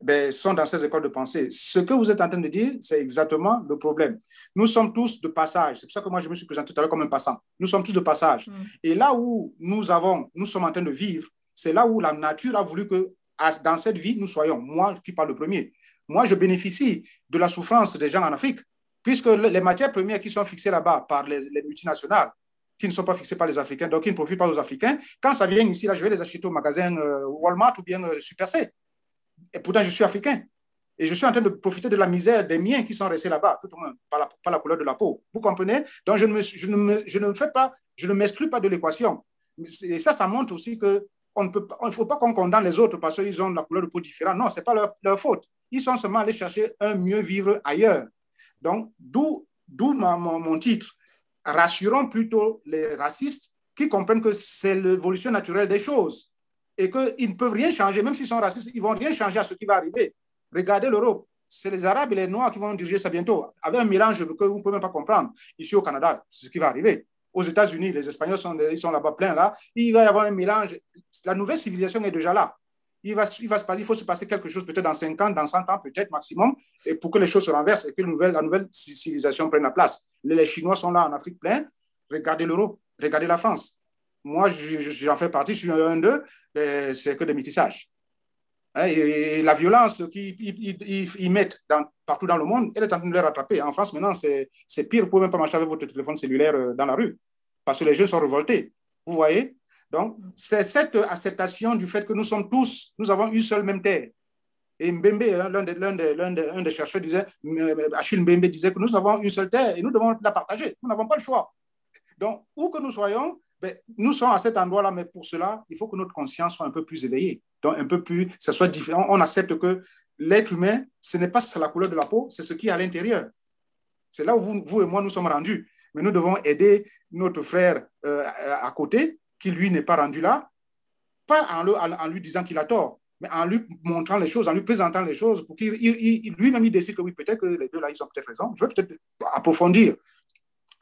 ben, sont dans ces écoles de pensée. Ce que vous êtes en train de dire, c'est exactement le problème. Nous sommes tous de passage. C'est pour ça que moi, je me suis présenté tout à l'heure comme un passant. Nous sommes tous de passage. Et là où nous sommes en train de vivre, c'est là où la nature a voulu que dans cette vie, nous soyons, moi qui parle le premier, moi je bénéficie de la souffrance des gens en Afrique, puisque les matières premières qui sont fixées là-bas par les multinationales, qui ne sont pas fixées par les Africains, donc qui ne profitent pas aux Africains, quand ça vient ici, là, je vais les acheter au magasin Walmart ou bien Super C. Et pourtant, je suis africain. Et je suis en train de profiter de la misère des miens qui sont restés là-bas, tout au moins par la couleur de la peau. Vous comprenez? Donc, je ne m'exclus pas de l'équation. Et ça montre aussi que il ne faut pas qu'on condamne les autres parce qu'ils ont la couleur de peau différente. Non, ce n'est pas leur faute. Ils sont seulement allés chercher un mieux vivre ailleurs. Donc, d'où mon titre. Rassurons plutôt les racistes qui comprennent que c'est l'évolution naturelle des choses et qu'ils ne peuvent rien changer. Même s'ils sont racistes, ils ne vont rien changer à ce qui va arriver. Regardez l'Europe. C'est les Arabes et les Noirs qui vont diriger ça bientôt. Avec un mélange que vous ne pouvez même pas comprendre. Ici au Canada, c'est ce qui va arriver. Aux États-Unis, les Espagnols ils sont là-bas pleins là. Il va y avoir un mélange. La nouvelle civilisation est déjà là. Il faut se passer quelque chose peut-être dans 5 ans, dans 100 ans peut-être maximum, et pour que les choses se renversent et que la nouvelle civilisation prenne la place. Les Chinois sont là en Afrique plein. Regardez l'Europe, regardez la France. Moi, j'en fais partie, je suis un d'eux, c'est que des métissages. Et la violence qu'ils mettent partout dans le monde, elle est en train de les rattraper. En France, maintenant, c'est pire. Vous ne pouvez même pas marcher avec votre téléphone cellulaire dans la rue parce que les jeunes sont révoltés. Vous voyez? Donc, c'est cette acceptation du fait que nous avons une seule même terre. Et Mbembe, un des chercheurs disait, Achille Mbembe disait que nous avons une seule terre et nous devons la partager. Nous n'avons pas le choix. Donc, où que nous soyons, nous sommes à cet endroit-là, mais pour cela, il faut que notre conscience soit un peu plus éveillée. Donc, un peu plus, ça soit différent. On accepte que l'être humain, ce n'est pas la couleur de la peau, c'est ce qui est à l'intérieur. C'est là où vous et moi, nous sommes rendus. Mais nous devons aider notre frère à côté, qui lui n'est pas rendu là, pas en lui disant qu'il a tort, mais en lui montrant les choses, en lui présentant les choses, pour qu'il lui-même il décide que oui, peut-être que les deux là, ils ont peut-être raison. Je vais peut-être approfondir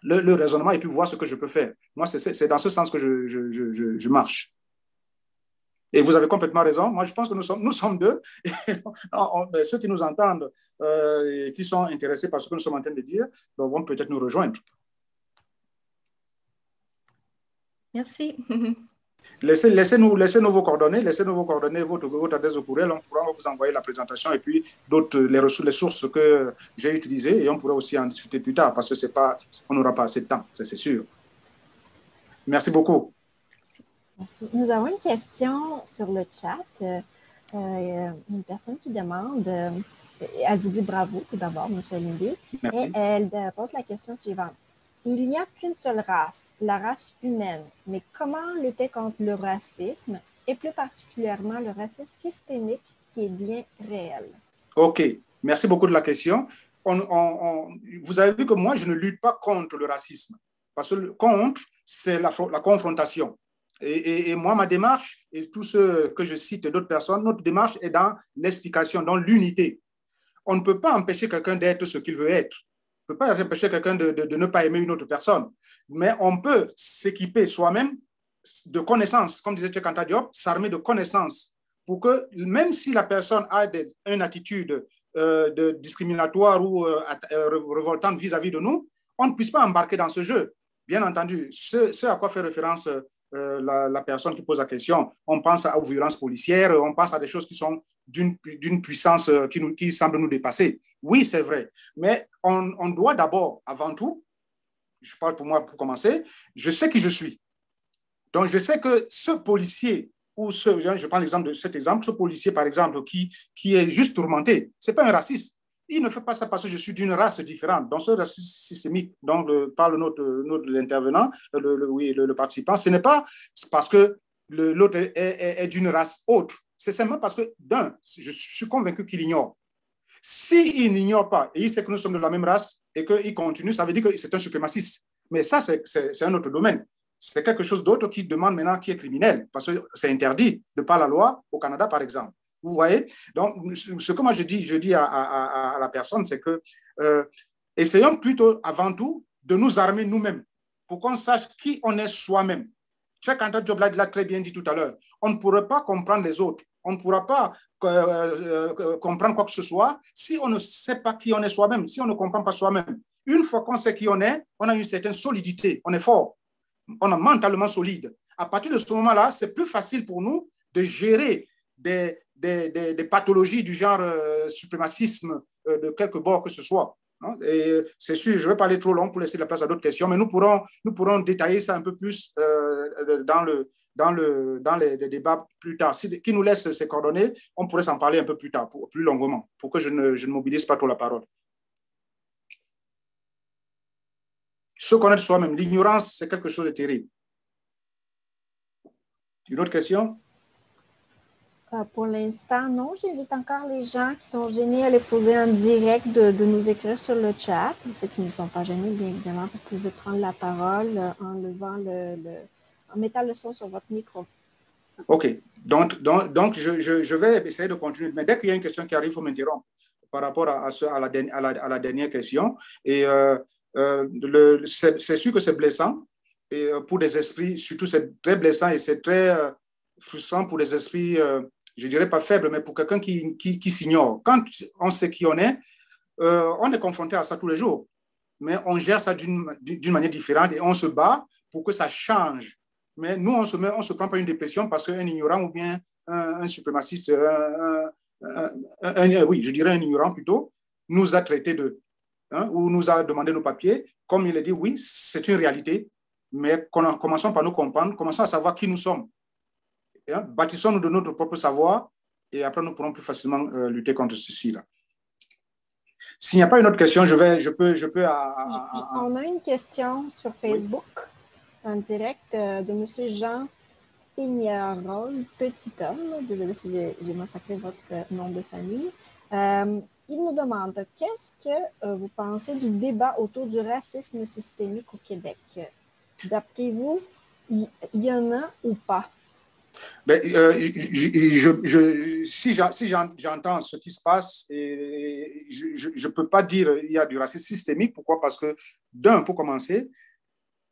le raisonnement et puis voir ce que je peux faire. Moi, c'est dans ce sens que je marche. Et vous avez complètement raison. Moi, je pense que nous sommes deux. Ceux qui nous entendent et qui sont intéressés par ce que nous sommes en train de dire vont peut-être nous rejoindre. Merci. Laissez-nous vos coordonnées, votre adresse de courriel. On pourra vous envoyer la présentation et puis les sources que j'ai utilisées et on pourra aussi en discuter plus tard parce que on n'aura pas assez de temps, c'est sûr. Merci beaucoup. Merci. Nous avons une question sur le chat. Une personne qui demande, elle vous dit bravo tout d'abord, M. Olymbi, et elle pose la question suivante. Il n'y a qu'une seule race, la race humaine, mais comment lutter contre le racisme et plus particulièrement le racisme systémique qui est bien réel? OK, merci beaucoup de la question. Vous avez vu que moi, je ne lutte pas contre le racisme, parce que contre, c'est la confrontation. Et moi, ma démarche, et tous ceux que je cite d'autres personnes, notre démarche est dans l'explication, dans l'unité. On ne peut pas empêcher quelqu'un d'être ce qu'il veut être. On ne peut pas empêcher quelqu'un de ne pas aimer une autre personne. Mais on peut s'équiper soi-même de connaissances, comme disait Cheikh Anta Diop, s'armer de connaissances pour que, même si la personne a une attitude discriminatoire ou révoltante vis-à-vis de nous, on ne puisse pas embarquer dans ce jeu. Bien entendu, ce à quoi fait référence la personne qui pose la question, on pense aux violences policières, on pense à des choses qui sont d'une puissance qui semble nous dépasser. Oui, c'est vrai, mais on doit d'abord, avant tout, je parle pour moi pour commencer, je sais qui je suis. Donc, je sais que ce policier, je prends l'exemple de cet exemple, ce policier, par exemple, qui est juste tourmenté, ce n'est pas un raciste. Il ne fait pas ça parce que je suis d'une race différente. Dans ce racisme systémique dont parle l'intervenant, le participant, ce n'est pas parce que l'autre est d'une race autre. C'est simplement parce que, je suis convaincu qu'il ignore. S'il n'ignore pas et il sait que nous sommes de la même race et qu'il continue, ça veut dire que c'est un suprémaciste. Mais ça, c'est un autre domaine. C'est quelque chose d'autre qui demande maintenant qui est criminel parce que c'est interdit de par la loi au Canada, par exemple. Vous voyez? Donc, ce que moi je dis à la personne, c'est que essayons plutôt, avant tout, de nous armer nous-mêmes pour qu'on sache qui on est soi-même. Cheikh Anta Diop l'a très bien dit tout à l'heure. On ne pourrait pas comprendre les autres. On ne pourra pas comprendre quoi que ce soit si on ne sait pas qui on est soi-même, si on ne comprend pas soi-même. Une fois qu'on sait qui on a une certaine solidité, on est fort, on est mentalement solide. À partir de ce moment-là, c'est plus facile pour nous de gérer des pathologies du genre suprémacisme de quelque bord que ce soit. Et c'est sûr, je ne vais pas aller trop long pour laisser la place à d'autres questions, mais nous pourrons détailler ça un peu plus dans les débats plus tard. Qui nous laisse ces coordonnées, on pourrait s'en parler un peu plus tard, plus longuement, pour que je ne mobilise pas trop la parole. Se connaître soi-même, l'ignorance, c'est quelque chose de terrible. Une autre question? Pour l'instant, non. J'invite encore les gens qui sont gênés à les poser en direct de nous écrire sur le chat. Ceux qui ne sont pas gênés, bien évidemment, vous pouvez prendre la parole en mettant le son sur votre micro. OK. Donc je vais essayer de continuer. Mais dès qu'il y a une question qui arrive, il faut m'interrompre par rapport à la dernière question. Et c'est sûr que c'est blessant. Et pour des esprits, surtout, c'est très blessant et c'est très frustrant pour des esprits, je ne dirais pas faibles, mais pour quelqu'un qui s'ignore. Quand on sait qui on est confronté à ça tous les jours. Mais on gère ça d'une manière différente et on se bat pour que ça change. Mais nous, on ne se prend pas une dépression parce qu'un ignorant ou bien un suprémaciste, oui, je dirais un ignorant plutôt, nous a traités ou nous a demandé nos papiers. Comme il a dit, oui, c'est une réalité, mais commençons par nous comprendre, commençons à savoir qui nous sommes. Bâtissons-nous de notre propre savoir et après nous pourrons plus facilement lutter contre ceci-là. S'il n'y a pas une autre question, je peux. On a une question sur Facebook, oui, en direct de M. Jean Pignarol, petit homme. Désolé si j'ai massacré votre nom de famille. Il nous demande, qu'est-ce que vous pensez du débat autour du racisme systémique au Québec? D'après vous, il y en a ou pas? Ben, si j'entends ce qui se passe, et je ne peux pas dire qu'il y a du racisme systémique. Pourquoi? Parce que, d'un, pour commencer,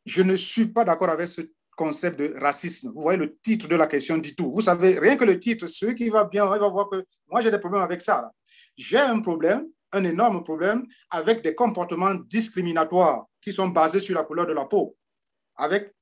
je ne suis pas d'accord avec ce concept de racisme. Vous voyez, le titre de la question dit tout. Vous savez, rien que le titre, celui qui va bien, il va voir que moi, j'ai des problèmes avec ça. J'ai un problème, un énorme problème, avec des comportements discriminatoires qui sont basés sur la couleur de la peau, avec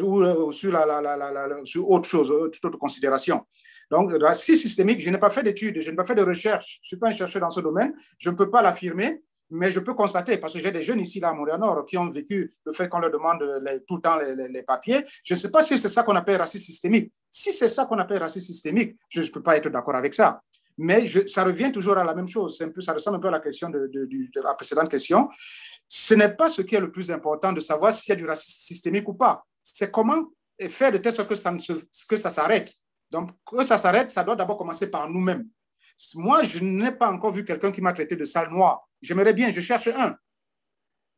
ou sur autre chose, toute autre considération. Donc, racisme systémique, je n'ai pas fait d'études, je n'ai pas fait de recherche, je ne suis pas un chercheur dans ce domaine, je ne peux pas l'affirmer, mais je peux constater, parce que j'ai des jeunes ici, là, à Montréal-Nord, qui ont vécu le fait qu'on leur demande tout le temps les papiers. Je ne sais pas si c'est ça qu'on appelle racisme systémique. Si c'est ça qu'on appelle racisme systémique, je ne peux pas être d'accord avec ça. Mais ça revient toujours à la même chose. Ça ressemble un peu à la question de la précédente question. Ce n'est pas ce qui est le plus important de savoir s'il y a du racisme systémique ou pas. C'est comment faire de telle sorte que ça s'arrête. Donc, que ça s'arrête, ça doit d'abord commencer par nous-mêmes. Moi, je n'ai pas encore vu quelqu'un qui m'a traité de sale noir. J'aimerais bien, je cherche un.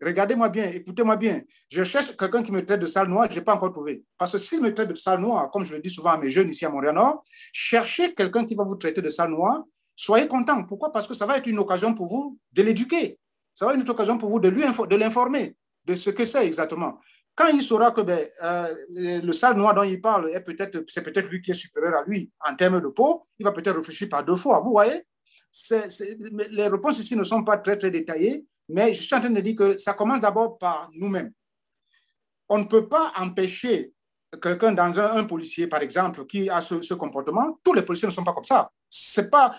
Regardez-moi bien, écoutez-moi bien. Je cherche quelqu'un qui me traite de sale noir, je n'ai pas encore trouvé. Parce que s'il me traite de sale noir, comme je le dis souvent à mes jeunes ici à Montréal-Nord, cherchez quelqu'un qui va vous traiter de sale noir, soyez content. Pourquoi? Parce que ça va être une occasion pour vous de l'éduquer. Ça va être une occasion pour vous de l'informer de ce que c'est exactement. Quand il saura que le sale noir dont il parle, c'est peut-être lui qui est supérieur à lui en termes de peau, il va peut-être réfléchir par deux fois. Vous voyez? Les réponses ici ne sont pas très, très détaillées, mais je suis en train de dire que ça commence d'abord par nous-mêmes. On ne peut pas empêcher quelqu'un dans un policier, par exemple, qui a ce comportement. Tous les policiers ne sont pas comme ça.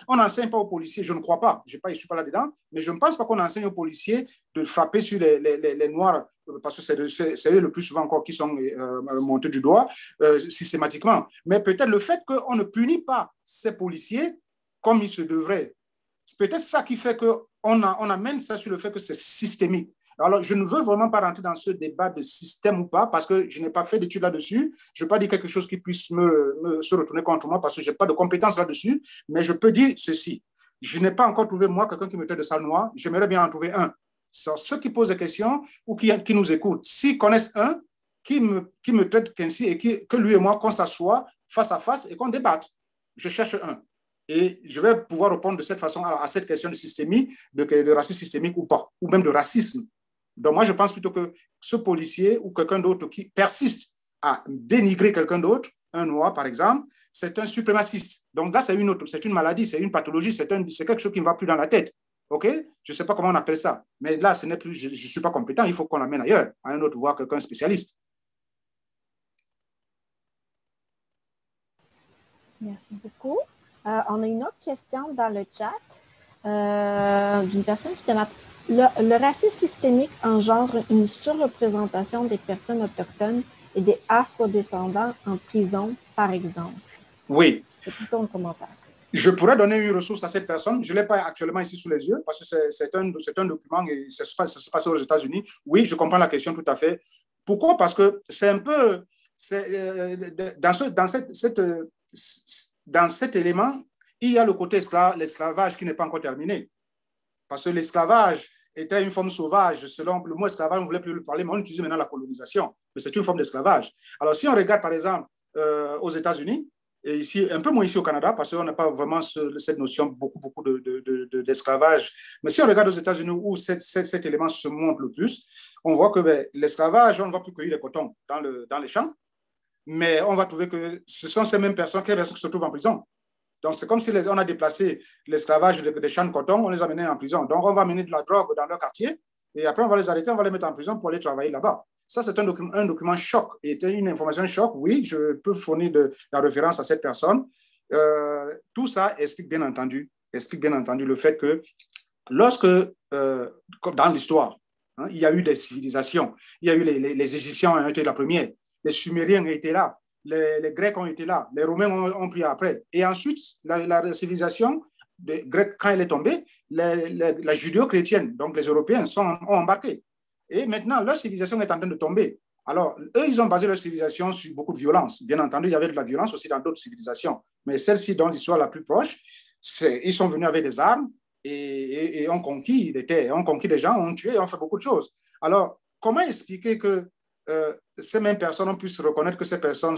On n'enseigne pas aux policiers, je ne crois pas, je ne suis pas là-dedans, mais je ne pense pas qu'on enseigne aux policiers de frapper sur les noirs, parce que c'est eux le plus souvent encore qui sont montés du doigt systématiquement. Mais peut-être le fait qu'on ne punit pas ces policiers comme il se devrait, c'est peut-être ça qui fait qu'on amène ça sur le fait que c'est systémique. Alors, je ne veux vraiment pas rentrer dans ce débat de système ou pas, parce que je n'ai pas fait d'études là-dessus. Je ne veux pas dire quelque chose qui puisse se retourner contre moi, parce que je n'ai pas de compétences là-dessus, mais je peux dire ceci. Je n'ai pas encore trouvé, moi, quelqu'un qui me traite de sale noir. J'aimerais bien en trouver un. Ceux qui posent des questions ou qui nous écoutent, s'ils connaissent un qui me traite qu'ainsi et que lui et moi, qu'on s'assoie face à face et qu'on débatte. Je cherche un. Et je vais pouvoir répondre de cette façon à cette question de systémie, de racisme systémique ou pas, ou même de racisme. Donc, moi, je pense plutôt que ce policier ou quelqu'un d'autre qui persiste à dénigrer quelqu'un d'autre, un noir par exemple, c'est un suprémaciste. Donc là, c'est une maladie, c'est une pathologie, c'est quelque chose qui ne va plus dans la tête. OK? Je ne sais pas comment on appelle ça. Mais là, ce n'est plus, je ne suis pas compétent, il faut qu'on l'amène ailleurs, à un autre, voir quelqu'un spécialiste. Merci beaucoup. On a une autre question dans le chat d'une personne qui demande le racisme systémique engendre une surreprésentation des personnes autochtones et des afrodescendants en prison, par exemple. Oui. C'est plutôt un commentaire. Je pourrais donner une ressource à cette personne. Je ne l'ai pas actuellement ici sous les yeux parce que c'est un document et ça se passe aux États-Unis. Oui, je comprends la question tout à fait. Pourquoi? Parce que c'est un peu... Dans cet élément, il y a le côté l'esclavage qui n'est pas encore terminé. Parce que l'esclavage était une forme sauvage. Selon le mot esclavage, on ne voulait plus le parler, mais on utilise maintenant la colonisation. Mais c'est une forme d'esclavage. Alors, si on regarde, par exemple, aux États-Unis, et ici, un peu moins ici au Canada, parce qu'on n'a pas vraiment cette notion beaucoup d'esclavage. Mais si on regarde aux États-Unis où cet élément se montre le plus, on voit que l'esclavage, on ne va plus cueillir les cotons dans les champs, mais on va trouver que ce sont ces mêmes personnes qui se trouvent en prison. Donc, c'est comme si on a déplacé l'esclavage des champs de coton, on les a menés en prison. Donc, on va mener de la drogue dans leur quartier et après, on va les arrêter, on va les mettre en prison pour aller travailler là-bas. Ça, c'est un document choc. Et une information choc, oui, je peux fournir la référence à cette personne. Tout ça explique bien entendu le fait que lorsque, dans l'histoire, il y a eu des civilisations, il y a eu les Égyptiens ont été la première, les Sumériens ont été là, les Grecs ont été là, les Romains ont pris après. Et ensuite, la civilisation grecque, quand elle est tombée, la judéo-chrétienne, donc les Européens, ont embarqué. Et maintenant, leur civilisation est en train de tomber. Alors, eux, ils ont basé leur civilisation sur beaucoup de violence. Bien entendu, il y avait de la violence aussi dans d'autres civilisations. Mais celle-ci, dans l'histoire la plus proche, ils sont venus avec des armes et ont conquis des terres, ont conquis des gens, ont tué, ont fait beaucoup de choses. Alors, comment expliquer que ces mêmes personnes, on puisse reconnaître que ces personnes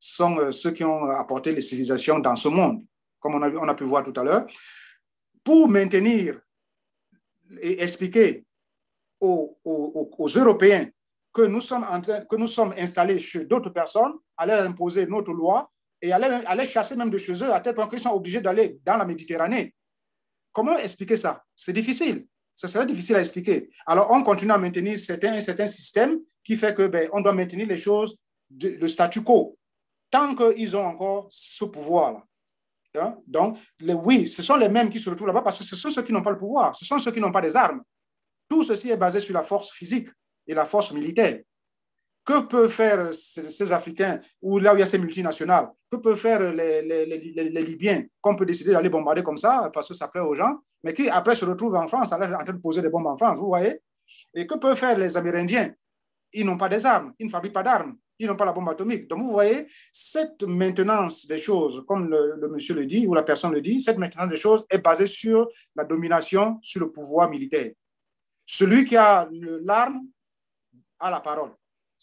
sont ceux qui ont apporté les civilisations dans ce monde, comme on a pu voir tout à l'heure, pour maintenir et expliquer aux Européens que nous sommes installés chez d'autres personnes, à leur imposer notre loi et à les chasser même de chez eux, à tel point qu'ils sont obligés d'aller dans la Méditerranée. Comment expliquer ça? C'est difficile. Ça serait difficile à expliquer. Alors, on continue à maintenir un certain système qui fait que on doit maintenir les choses, le statu quo, tant qu'ils ont encore ce pouvoir-là. Hein? Donc, oui, ce sont les mêmes qui se retrouvent là-bas parce que ce sont ceux qui n'ont pas le pouvoir, ce sont ceux qui n'ont pas des armes. Tout ceci est basé sur la force physique et la force militaire. Que peuvent faire ces Africains, ou là où il y a ces multinationales, que peuvent faire les Libyens, qu'on peut décider d'aller bombarder comme ça, parce que ça plaît aux gens, mais qui après se retrouvent en France, en train de poser des bombes en France, vous voyez? Et que peuvent faire les Amérindiens? Ils n'ont pas des armes, ils ne fabriquent pas d'armes, ils n'ont pas la bombe atomique. Donc vous voyez, cette maintenance des choses, comme le monsieur le dit, ou la personne le dit, cette maintenance des choses est basée sur la domination, sur le pouvoir militaire. Celui qui a l'arme a la parole.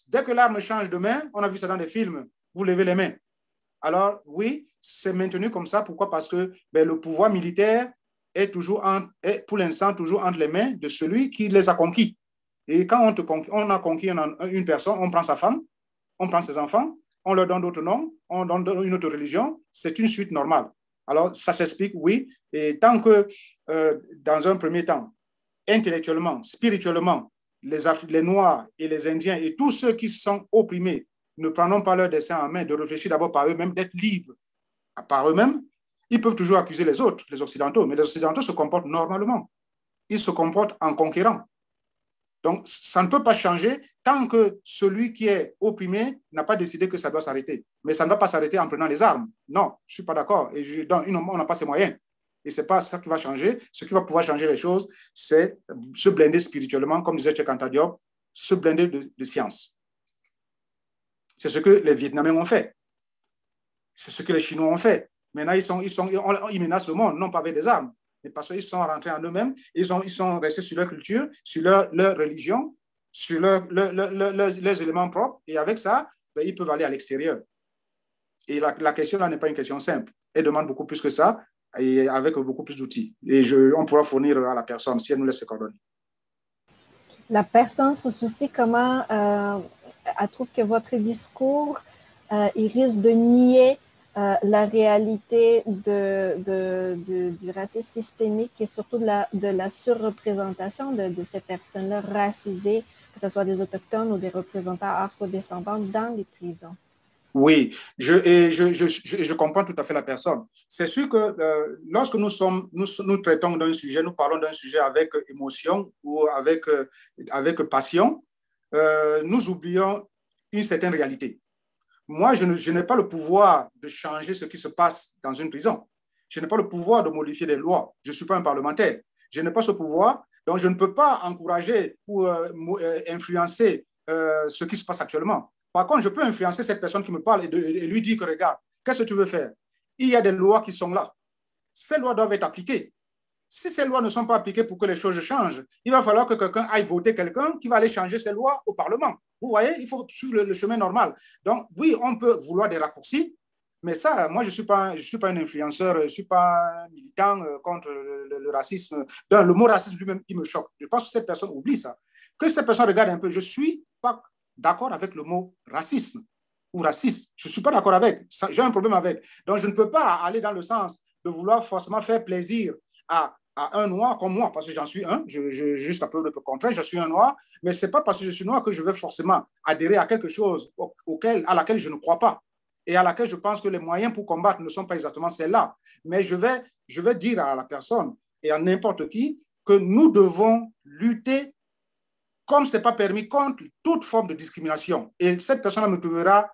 Dès que l'arme change de main, on a vu ça dans des films, vous levez les mains. Alors oui, c'est maintenu comme ça. Pourquoi? Parce que le pouvoir militaire est pour l'instant toujours entre les mains de celui qui les a conquis. Et quand on a conquis une personne, on prend sa femme, on prend ses enfants, on leur donne d'autres noms, on donne une autre religion, c'est une suite normale. Alors ça s'explique, oui, et tant que dans un premier temps, intellectuellement, spirituellement, les Noirs et les Indiens et tous ceux qui sont opprimés ne prendront pas leur destin en main, de réfléchir d'abord par eux-mêmes, d'être libres par eux-mêmes, ils peuvent toujours accuser les autres, les Occidentaux, mais les Occidentaux se comportent normalement. Ils se comportent en conquérant. Donc, ça ne peut pas changer tant que celui qui est opprimé n'a pas décidé que ça doit s'arrêter. Mais ça ne va pas s'arrêter en prenant les armes. Non, je ne suis pas d'accord. Et on n'a pas ces moyens. Et ce n'est pas ça qui va changer. Ce qui va pouvoir changer les choses, c'est se blinder spirituellement, comme disait Cheikh Anta Diop, se blinder de science. C'est ce que les Vietnamiens ont fait. C'est ce que les Chinois ont fait. Maintenant, ils menacent le monde, non pas avec des armes, mais parce qu'ils sont rentrés en eux-mêmes, ils sont restés sur leur culture, sur leur religion, sur leurs éléments propres, et avec ça, ils peuvent aller à l'extérieur. Et la question là n'est pas une question simple. Elle demande beaucoup plus que ça, et avec beaucoup plus d'outils. Et on pourra fournir à la personne si elle nous laisse ses coordonnées. La personne se soucie comment elle trouve que votre discours, il risque de nier la réalité du racisme systémique et surtout de la surreprésentation de ces personnes-là racisées, que ce soit des Autochtones ou des représentants afrodescendants dans les prisons. Oui, je comprends tout à fait la personne. C'est sûr que lorsque nous traitons d'un sujet, nous parlons d'un sujet avec émotion ou avec passion, nous oublions une certaine réalité. Moi, je n'ai pas le pouvoir de changer ce qui se passe dans une prison. Je n'ai pas le pouvoir de modifier des lois. Je ne suis pas un parlementaire. Je n'ai pas ce pouvoir, donc je ne peux pas encourager ou influencer ce qui se passe actuellement. Par contre, je peux influencer cette personne qui me parle et lui dire que, regarde, qu'est-ce que tu veux faire? Il y a des lois qui sont là. Ces lois doivent être appliquées. Si ces lois ne sont pas appliquées pour que les choses changent, il va falloir que quelqu'un aille voter quelqu'un qui va aller changer ces lois au Parlement. Vous voyez, il faut suivre le chemin normal. Donc, oui, on peut vouloir des raccourcis, mais ça, moi, je ne suis pas un influenceur, je ne suis pas un militant contre le racisme. Donc, le mot racisme lui-même, il me choque. Je pense que cette personne oublie ça. Que cette personne regarde un peu. Je ne suis pas d'accord avec le mot racisme ou raciste. Je ne suis pas d'accord avec. J'ai un problème avec. Donc, je ne peux pas aller dans le sens de vouloir forcément faire plaisir à un noir comme moi, parce que j'en suis un, juste à peu de contraire, je suis un noir, mais ce n'est pas parce que je suis noir que je vais forcément adhérer à quelque chose à laquelle je ne crois pas et à laquelle je pense que les moyens pour combattre ne sont pas exactement celles-là. Mais je vais dire à la personne et à n'importe qui que nous devons lutter comme ce n'est pas permis contre toute forme de discrimination. Et cette personne-là me trouvera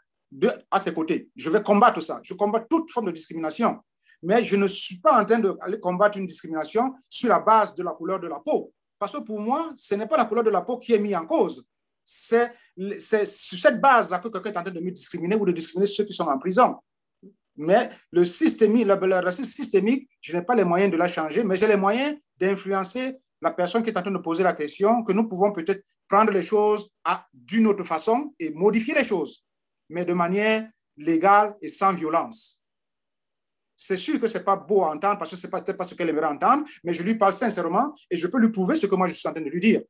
à ses côtés. Je vais combattre ça. Je combats toute forme de discrimination. Mais je ne suis pas en train d'aller combattre une discrimination sur la base de la couleur de la peau. Parce que pour moi, ce n'est pas la couleur de la peau qui est mise en cause. C'est sur cette base-là que quelqu'un est en train de me discriminer ou de discriminer ceux qui sont en prison. Mais le racisme systémique, je n'ai pas les moyens de la changer, mais j'ai les moyens d'influencer la personne qui est en train de poser la question, que nous pouvons peut-être prendre les choses d'une autre façon et modifier les choses, mais de manière légale et sans violence. C'est sûr que ce n'est pas beau à entendre parce que ce n'est peut-être pas ce qu'elle aimerait entendre, mais je lui parle sincèrement et je peux lui prouver ce que moi je suis en train de lui dire.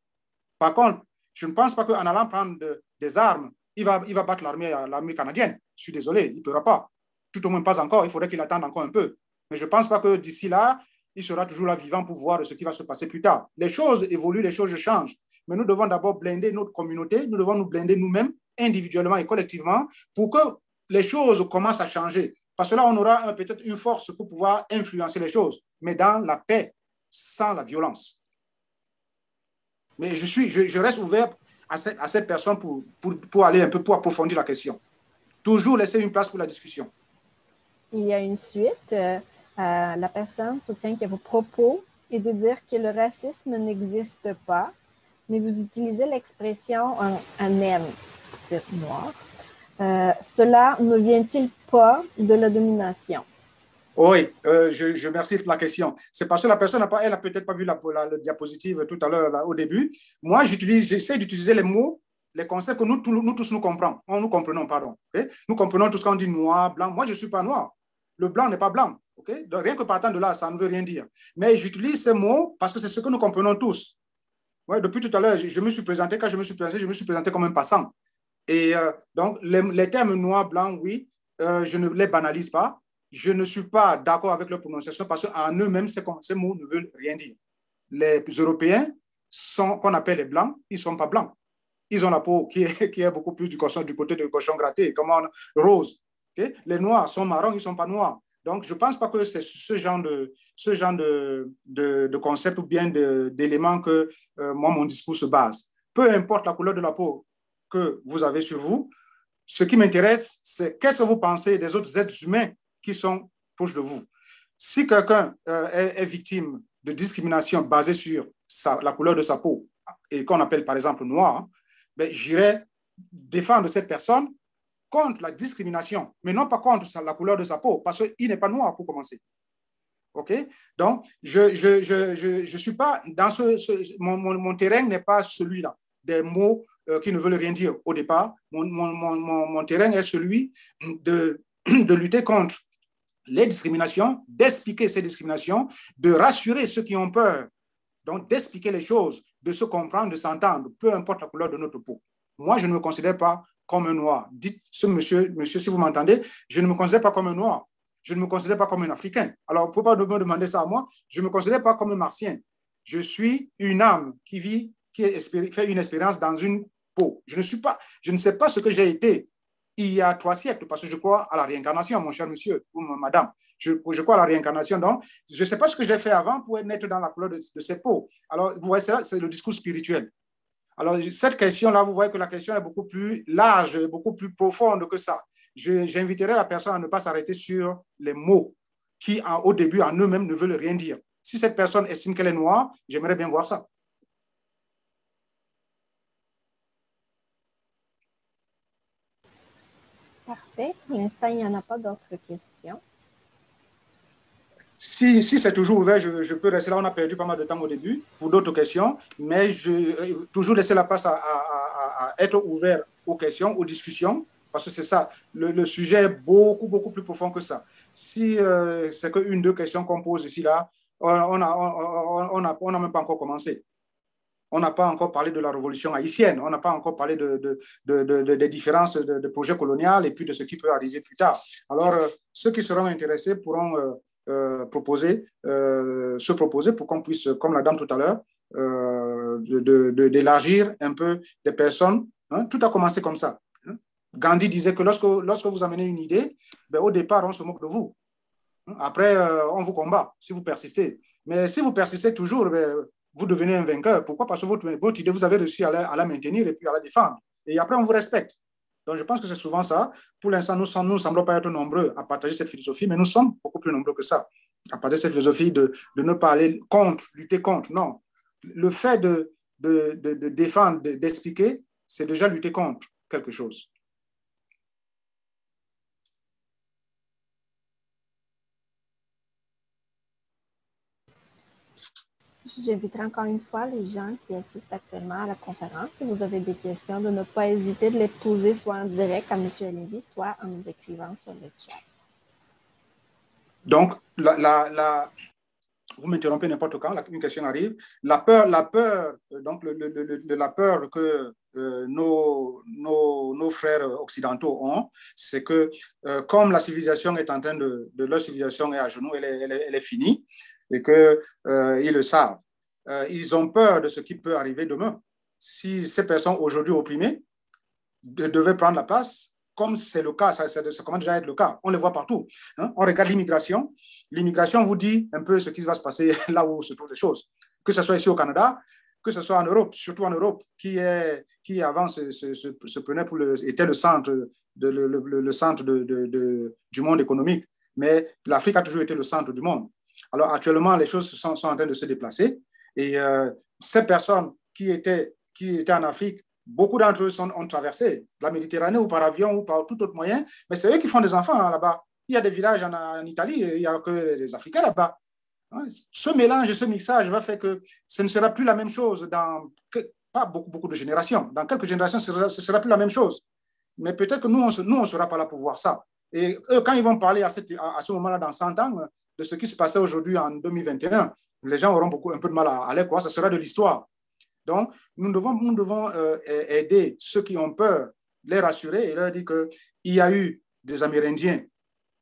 Par contre, je ne pense pas qu'en allant prendre des armes, il va battre l'armée canadienne. Je suis désolé, il ne pourra pas. Tout au moins pas encore, il faudrait qu'il attende encore un peu. Mais je ne pense pas que d'ici là, il sera toujours là vivant pour voir ce qui va se passer plus tard. Les choses évoluent, les choses changent. Mais nous devons d'abord blinder notre communauté, nous devons nous blinder nous-mêmes, individuellement et collectivement, pour que les choses commencent à changer. Parce que là, on aura peut-être une force pour pouvoir influencer les choses, mais dans la paix, sans la violence. Mais je reste ouvert à cette personne pour aller un peu, pour approfondir la question. Toujours laisser une place pour la discussion. Il y a une suite. La personne soutient que vos propos est de dire que le racisme n'existe pas, mais vous utilisez l'expression un N, dire noir. Cela ne vient-il pas de la domination? Oui, je remercie pour la question. C'est parce que la personne elle n'a peut-être pas vu la diapositive tout à l'heure au début. Moi, j'essaie d'utiliser les mots, les concepts que nous tous nous comprenons. Nous comprenons, pardon. Okay? Nous comprenons tout ce qu'on dit noir, blanc. Moi, je ne suis pas noir. Le blanc n'est pas blanc. Okay? Donc, rien que partant de là, ça ne veut rien dire. Mais j'utilise ces mots parce que c'est ce que nous comprenons tous. Ouais, depuis tout à l'heure, je me suis présenté. Quand je me suis présenté comme un passant. Et donc, les termes noir, blanc, oui, je ne les banalise pas. Je ne suis pas d'accord avec leur prononciation parce qu'en eux-mêmes, ces mots ne veulent rien dire. Les Européens, qu'on appelle les blancs, ils ne sont pas blancs. Ils ont la peau qui est beaucoup plus du côté du cochon gratté, comme rose. Okay? Les noirs sont marrons, ils ne sont pas noirs. Donc, je ne pense pas que c'est ce genre de concept ou bien d'éléments que moi, mon discours se base. Peu importe la couleur de la peau que vous avez sur vous, ce qui m'intéresse, c'est qu'est-ce que vous pensez des autres êtres humains qui sont proches de vous. Si quelqu'un est victime de discrimination basée sur la couleur de sa peau et qu'on appelle par exemple noir, ben, j'irai défendre cette personne contre la discrimination, mais non pas contre la couleur de sa peau, parce qu'il n'est pas noir pour commencer. OK? Donc, je suis pas dans mon terrain n'est pas celui-là, des mots qui ne veulent rien dire au départ. Mon terrain est celui de lutter contre les discriminations, d'expliquer ces discriminations, de rassurer ceux qui ont peur, donc d'expliquer les choses, de se comprendre, de s'entendre, peu importe la couleur de notre peau. Moi, je ne me considère pas comme un noir. Dites, ce monsieur, si vous m'entendez, je ne me considère pas comme un noir. Je ne me considère pas comme un Africain. Alors, pour ne pas me demander ça à moi, je ne me considère pas comme un Martien. Je suis une âme qui vit, fait une expérience dans une peau. Je ne sais pas ce que j'ai été il y a 3 siècles, parce que je crois à la réincarnation, mon cher monsieur ou madame. Je crois à la réincarnation. Donc, je ne sais pas ce que j'ai fait avant pour naître dans la couleur de cette peau. Alors, vous voyez, c'est le discours spirituel. Alors, cette question-là, vous voyez que la question est beaucoup plus large, beaucoup plus profonde que ça. J'inviterai la personne à ne pas s'arrêter sur les mots qui, au début, en eux-mêmes, ne veulent rien dire. Si cette personne estime qu'elle est noire, j'aimerais bien voir ça. Parfait. Pour l'instant, il n'y en a pas d'autres questions. Si c'est toujours ouvert, je peux rester là. On a perdu pas mal de temps au début pour d'autres questions, mais toujours laisser la place à être ouvert aux questions, aux discussions, parce que c'est ça. Le sujet est beaucoup, beaucoup plus profond que ça. Si c'est qu'une, 2 questions qu'on pose ici, là, on n'a même pas encore commencé. On n'a pas encore parlé de la révolution haïtienne. On n'a pas encore parlé des différences de projets coloniaux et puis de ce qui peut arriver plus tard. Alors, ceux qui seront intéressés pourront se proposer pour qu'on puisse, comme la dame tout à l'heure, d'élargir un peu des personnes. Hein. Tout a commencé comme ça. Hein. Gandhi disait que lorsque vous amenez une idée, ben, au départ, on se moque de vous. Après, on vous combat si vous persistez. Mais si vous persistez toujours, ben, vous devenez un vainqueur. Pourquoi? Parce que votre idée, vous avez réussi à la maintenir et puis à la défendre. Et après, on vous respecte. Donc, je pense que c'est souvent ça. Pour l'instant, nous ne semblons pas être nombreux à partager cette philosophie, mais nous sommes beaucoup plus nombreux que ça, à partager cette philosophie de ne pas aller contre, lutter contre. Non. Le fait de défendre, d'expliquer, c'est déjà lutter contre quelque chose. J'inviterai encore une fois les gens qui assistent actuellement à la conférence, si vous avez des questions, de ne pas hésiter de les poser soit en direct à M. Lévy, soit en nous écrivant sur le chat. Donc, vous m'interrompez n'importe quand, une question arrive. La peur donc la peur que nos frères occidentaux ont, c'est que comme la civilisation est en train leur civilisation est à genoux, elle est finie, et qu'ils le savent. Ils ont peur de ce qui peut arriver demain. Si ces personnes aujourd'hui opprimées devaient prendre la place, comme c'est le cas, ça commence déjà à être le cas, on le voit partout. Hein? On regarde l'immigration. L'immigration vous dit un peu ce qui va se passer là où se trouvent les choses. Que ce soit ici au Canada, que ce soit en Europe, surtout en Europe, qui avant se prenait était le centre, le centre du monde économique. Mais l'Afrique a toujours été le centre du monde. Alors actuellement, les choses sont en train de se déplacer. Et ces personnes qui étaient en Afrique, beaucoup d'entre eux ont traversé la Méditerranée ou par avion ou par tout autre moyen, mais c'est eux qui font des enfants hein, là-bas. Il y a des villages en Italie, il n'y a que des Africains là-bas. Ce mélange, ce mixage va faire que ce ne sera plus la même chose dans pas beaucoup de générations. Dans quelques générations, ce ne sera plus la même chose. Mais peut-être que nous, on ne sera pas là pour voir ça. Et eux, quand ils vont parler à ce moment-là, dans 100 ans, de ce qui se passait aujourd'hui en 2021, les gens auront un peu de mal à aller croire. Ça sera de l'histoire. Donc, nous devons aider ceux qui ont peur, les rassurer et leur dire qu'il y a eu des Amérindiens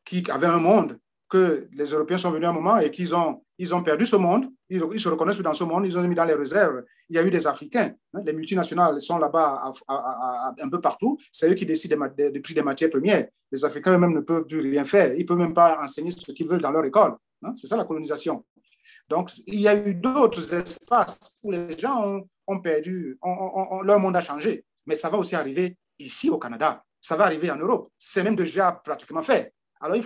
qui avaient un monde, que les Européens sont venus à un moment et qu'ils ont perdu ce monde, ils se reconnaissent dans ce monde, ils ont mis dans les réserves. Il y a eu des Africains, hein, les multinationales sont là-bas un peu partout, c'est eux qui décident du prix des matières premières. Les Africains eux-mêmes ne peuvent plus rien faire, ils ne peuvent même pas enseigner ce qu'ils veulent dans leur école. Hein, c'est ça la colonisation. Donc, il y a eu d'autres espaces où les gens ont perdu, leur monde a changé. Mais ça va aussi arriver ici au Canada, ça va arriver en Europe, c'est même déjà pratiquement fait. Alors, il ne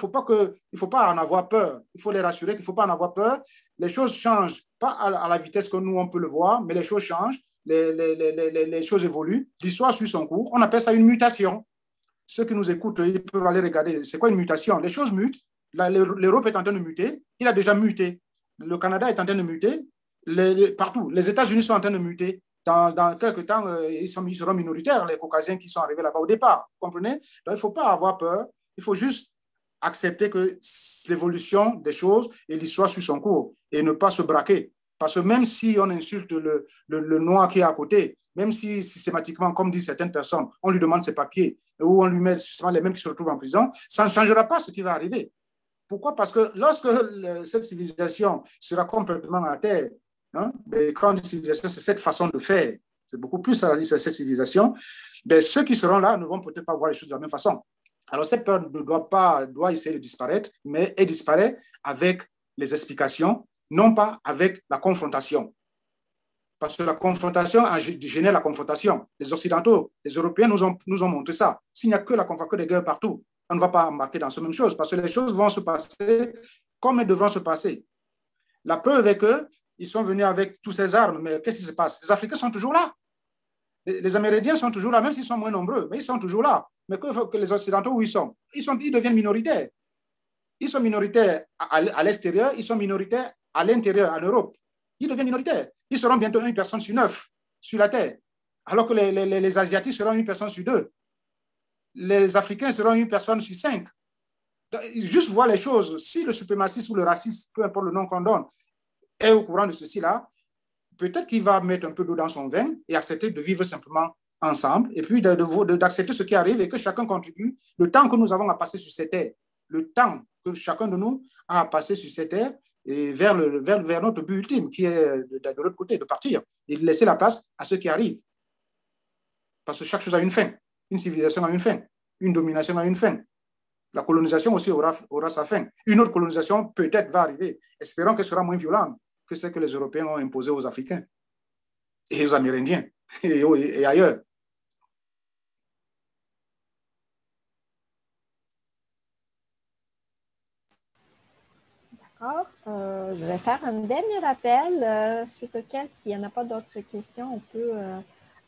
faut pas en avoir peur. Il faut les rassurer qu'il ne faut pas en avoir peur. Les choses changent, pas à la vitesse que nous, on peut le voir, mais les choses changent, les choses évoluent. L'histoire suit son cours. On appelle ça une mutation. Ceux qui nous écoutent, ils peuvent aller regarder. C'est quoi une mutation? Les choses mutent. L'Europe est en train de muter. Il a déjà muté. Le Canada est en train de muter. Partout. Les États-Unis sont en train de muter. Dans quelques temps, ils seront minoritaires, les Caucasiens qui sont arrivés là-bas au départ. Vous comprenez? Donc, il ne faut pas avoir peur. Il faut juste accepter que l'évolution des choses et l'histoire suit son cours et ne pas se braquer. Parce que même si on insulte le noir qui est à côté, même si systématiquement, comme disent certaines personnes, on lui demande ses papiers ou on lui met justement les mêmes qui se retrouvent en prison, ça ne changera pas ce qui va arriver. Pourquoi? Parce que lorsque cette civilisation sera complètement à terre, hein, et quand une civilisation, c'est cette façon de faire, c'est beaucoup plus à cette civilisation, ben, ceux qui seront là ne vont peut-être pas voir les choses de la même façon. Alors, cette peur doit essayer de disparaître, mais elle disparaît avec les explications, non pas avec la confrontation. Parce que la confrontation génère la confrontation. Les Occidentaux, les Européens nous ont montré ça. S'il n'y a que que des guerres partout, on ne va pas embarquer dans ces mêmes choses, parce que les choses vont se passer comme elles devront se passer. La preuve est qu'ils sont venus avec toutes ces armes, mais qu'est-ce qui se passe? Les Africains sont toujours là. Les Amérindiens sont toujours là, même s'ils sont moins nombreux, mais ils sont toujours là. Mais que les Occidentaux, où ils deviennent minoritaires. Ils sont minoritaires à l'extérieur, ils sont minoritaires à l'intérieur, en Europe. Ils deviennent minoritaires. Ils seront bientôt 1 personne sur 9 sur la Terre, alors que les Asiatiques seront 1 personne sur 2. Les Africains seront 1 personne sur 5. Juste voir les choses. Si le suprémacisme ou le racisme, peu importe le nom qu'on donne, est au courant de ceci-là, peut-être qu'il va mettre un peu d'eau dans son vin et accepter de vivre simplement ensemble et puis d'accepter ce qui arrive et que chacun contribue. Le temps que nous avons à passer sur cette terre, le temps que chacun de nous a à passer sur cette terre et vers notre but ultime qui est de l'autre côté, de partir et de laisser la place à ceux qui arrivent. Parce que chaque chose a une fin. Une civilisation a une fin. Une domination a une fin. La colonisation aussi aura sa fin. Une autre colonisation peut-être va arriver. Espérons qu'elle sera moins violente que celle que les Européens ont imposée aux Africains et aux Amérindiens et ailleurs. D'accord. Je vais faire un dernier appel, suite auquel, s'il n'y en a pas d'autres questions, on peut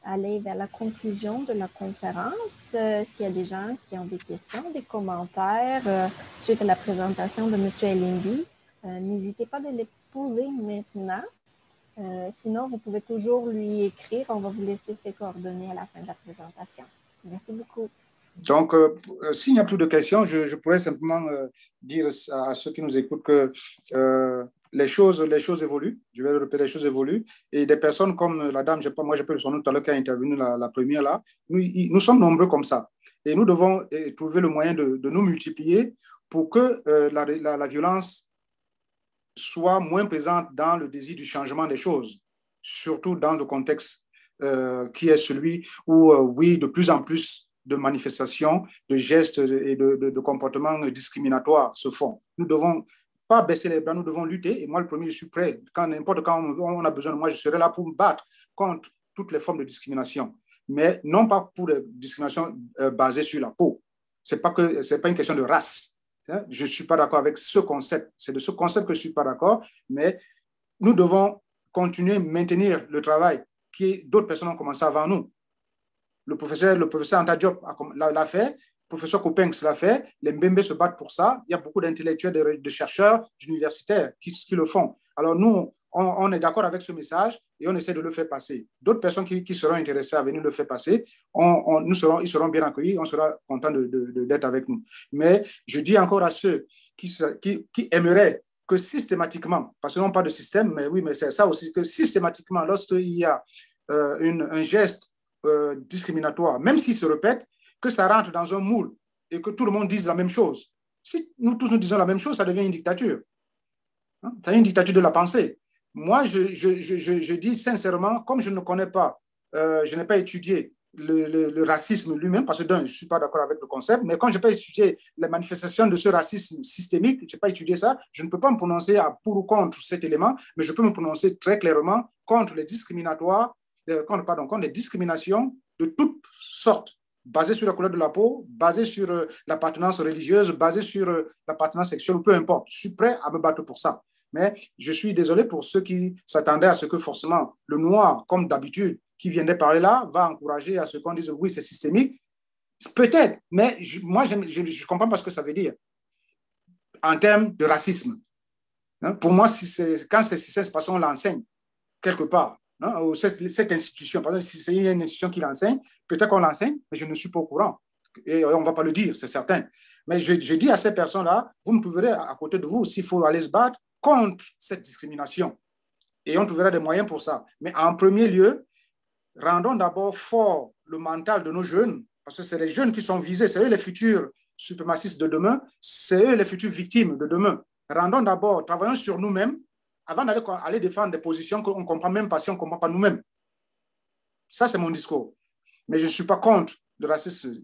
aller vers la conclusion de la conférence. S'il y a des gens qui ont des questions, des commentaires suite à la présentation de M. Elimbi, n'hésitez pas de les poser maintenant. Sinon, vous pouvez toujours lui écrire. On va vous laisser ses coordonnées à la fin de la présentation. Merci beaucoup. Donc, s'il n'y a plus de questions, je pourrais simplement dire à ceux qui nous écoutent que les choses évoluent. Je vais le répéter, les choses évoluent. Et des personnes comme la dame, moi j'ai pris son nom tout à l'heure qui a intervenu, la première là, nous sommes nombreux comme ça. Et nous devons trouver le moyen de nous multiplier pour que la violence soit moins présente dans le désir du changement des choses, surtout dans le contexte qui est celui où, oui, de plus en plus de manifestations, de gestes et de comportements discriminatoires se font. Nous ne devons pas baisser les bras, nous devons lutter. Et moi, le premier, je suis prêt. N'importe quand on a besoin de moi, je serai là pour me battre contre toutes les formes de discrimination. Mais non pas pour les discriminations basées sur la peau. Ce n'est pas une question de race. Je ne suis pas d'accord avec ce concept. C'est de ce concept que je ne suis pas d'accord. Mais nous devons continuer, maintenir le travail que d'autres personnes ont commencé avant nous. Le professeur Anta Diop l'a fait, le professeur Copenx l'a fait, les Mbembe se battent pour ça. Il y a beaucoup d'intellectuels, de chercheurs, d'universitaires qui le font. Alors nous, on est d'accord avec ce message et on essaie de le faire passer. D'autres personnes qui seront intéressées à venir le faire passer, ils seront bien accueillis, on sera content d'être avec nous. Mais je dis encore à ceux qui aimeraient que systématiquement, parce que non pas de système, mais oui, mais c'est ça aussi, que systématiquement, lorsqu'il y a un geste discriminatoire, même s'il se répète, que ça rentre dans un moule et que tout le monde dise la même chose. Si nous tous nous disons la même chose, ça devient une dictature. C'est une dictature de la pensée. Moi, je dis sincèrement, comme je ne connais pas, je n'ai pas étudié le racisme lui-même, parce que je ne suis pas d'accord avec le concept, mais quand je n'ai pas étudié les manifestations de ce racisme systémique, je n'ai pas étudié ça, je ne peux pas me prononcer pour ou contre cet élément, mais je peux me prononcer très clairement contre les discriminatoires, contre les discriminations de toutes sortes, basées sur la couleur de la peau, basées sur l'appartenance religieuse, basées sur l'appartenance sexuelle, peu importe. Je suis prêt à me battre pour ça. Mais je suis désolé pour ceux qui s'attendaient à ce que forcément le noir, comme d'habitude, qui viendrait parler là, va encourager à ce qu'on dise oui, c'est systémique. Peut-être, mais moi, je ne comprends pas ce que ça veut dire en termes de racisme. Pour moi, quand c'est système, parce qu'on l'enseigne quelque part. Ou cette institution, par exemple, si c'est une institution qui l'enseigne, peut-être qu'on l'enseigne, mais je ne suis pas au courant. Et on ne va pas le dire, c'est certain. Mais je dis à ces personnes-là, vous me trouverez à côté de vous s'il faut aller se battre contre cette discrimination. Et on trouvera des moyens pour ça. Mais en premier lieu, rendons d'abord fort le mental de nos jeunes, parce que c'est les jeunes qui sont visés, c'est eux les futurs suprémacistes de demain, c'est eux les futures victimes de demain. Rendons d'abord, travaillons sur nous-mêmes, avant d'aller défendre des positions qu'on ne comprend même pas si on ne comprend pas nous-mêmes. Ça, c'est mon discours. Mais je ne suis pas contre le racisme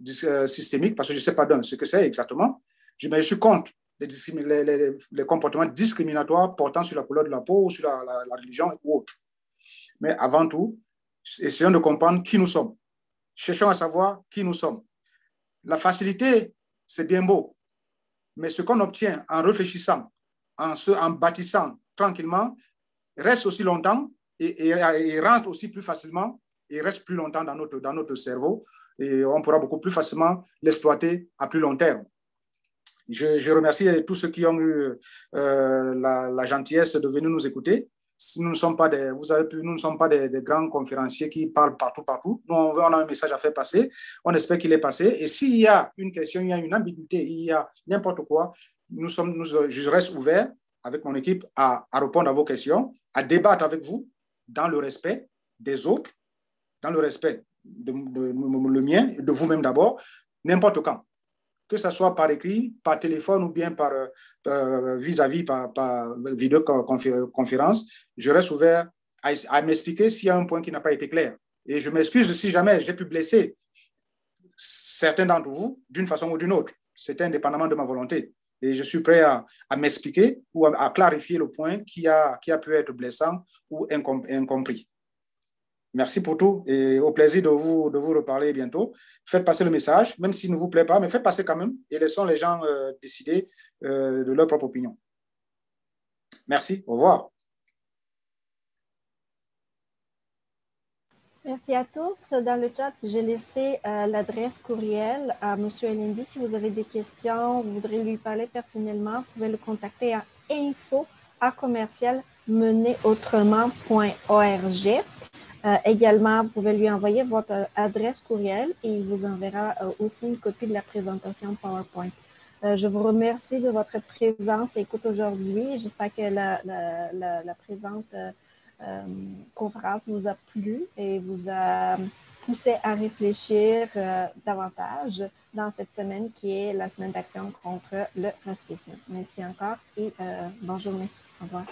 systémique, parce que je ne sais pas ce que c'est exactement, mais je suis contre les comportements discriminatoires portant sur la couleur de la peau ou sur la religion ou autre. Mais avant tout, essayons de comprendre qui nous sommes. Cherchons à savoir qui nous sommes. La facilité, c'est bien beau, mais ce qu'on obtient en réfléchissant, en bâtissant tranquillement, reste aussi longtemps et rentre aussi plus facilement et reste plus longtemps dans notre cerveau et on pourra beaucoup plus facilement l'exploiter à plus long terme. Je remercie tous ceux qui ont eu la gentillesse de venir nous écouter. Nous ne sommes pas des grands conférenciers qui parlent partout. Nous, on a un message à faire passer. On espère qu'il est passé. Et s'il y a une question, il y a une ambiguïté, il y a n'importe quoi, je reste ouvert avec mon équipe à répondre à vos questions, à débattre avec vous dans le respect des autres, dans le respect de le mien et de vous-même d'abord, n'importe quand. Que ce soit par écrit, par téléphone ou bien par vis-à-vis, par vidéoconférence, je reste ouvert à m'expliquer s'il y a un point qui n'a pas été clair. Et je m'excuse si jamais j'ai pu blesser certains d'entre vous d'une façon ou d'une autre. C'est indépendamment de ma volonté. Et je suis prêt à m'expliquer ou à clarifier le point qui a pu être blessant ou incompris. Merci pour tout et au plaisir de vous reparler bientôt. Faites passer le message, même s'il ne vous plaît pas, mais faites passer quand même et laissons les gens décider de leur propre opinion. Merci, au revoir. Merci à tous. Dans le chat, j'ai laissé l'adresse courriel à M. Elimbi. Si vous avez des questions, vous voudrez lui parler personnellement, vous pouvez le contacter à info@commercial menezautrement.org. Également, vous pouvez lui envoyer votre adresse courriel et il vous enverra aussi une copie de la présentation PowerPoint. Je vous remercie de votre présence et écoute aujourd'hui. J'espère que la présente conférence vous a plu et vous a poussé à réfléchir davantage dans cette semaine qui est la semaine d'action contre le racisme. Merci encore et bonne journée. Au revoir.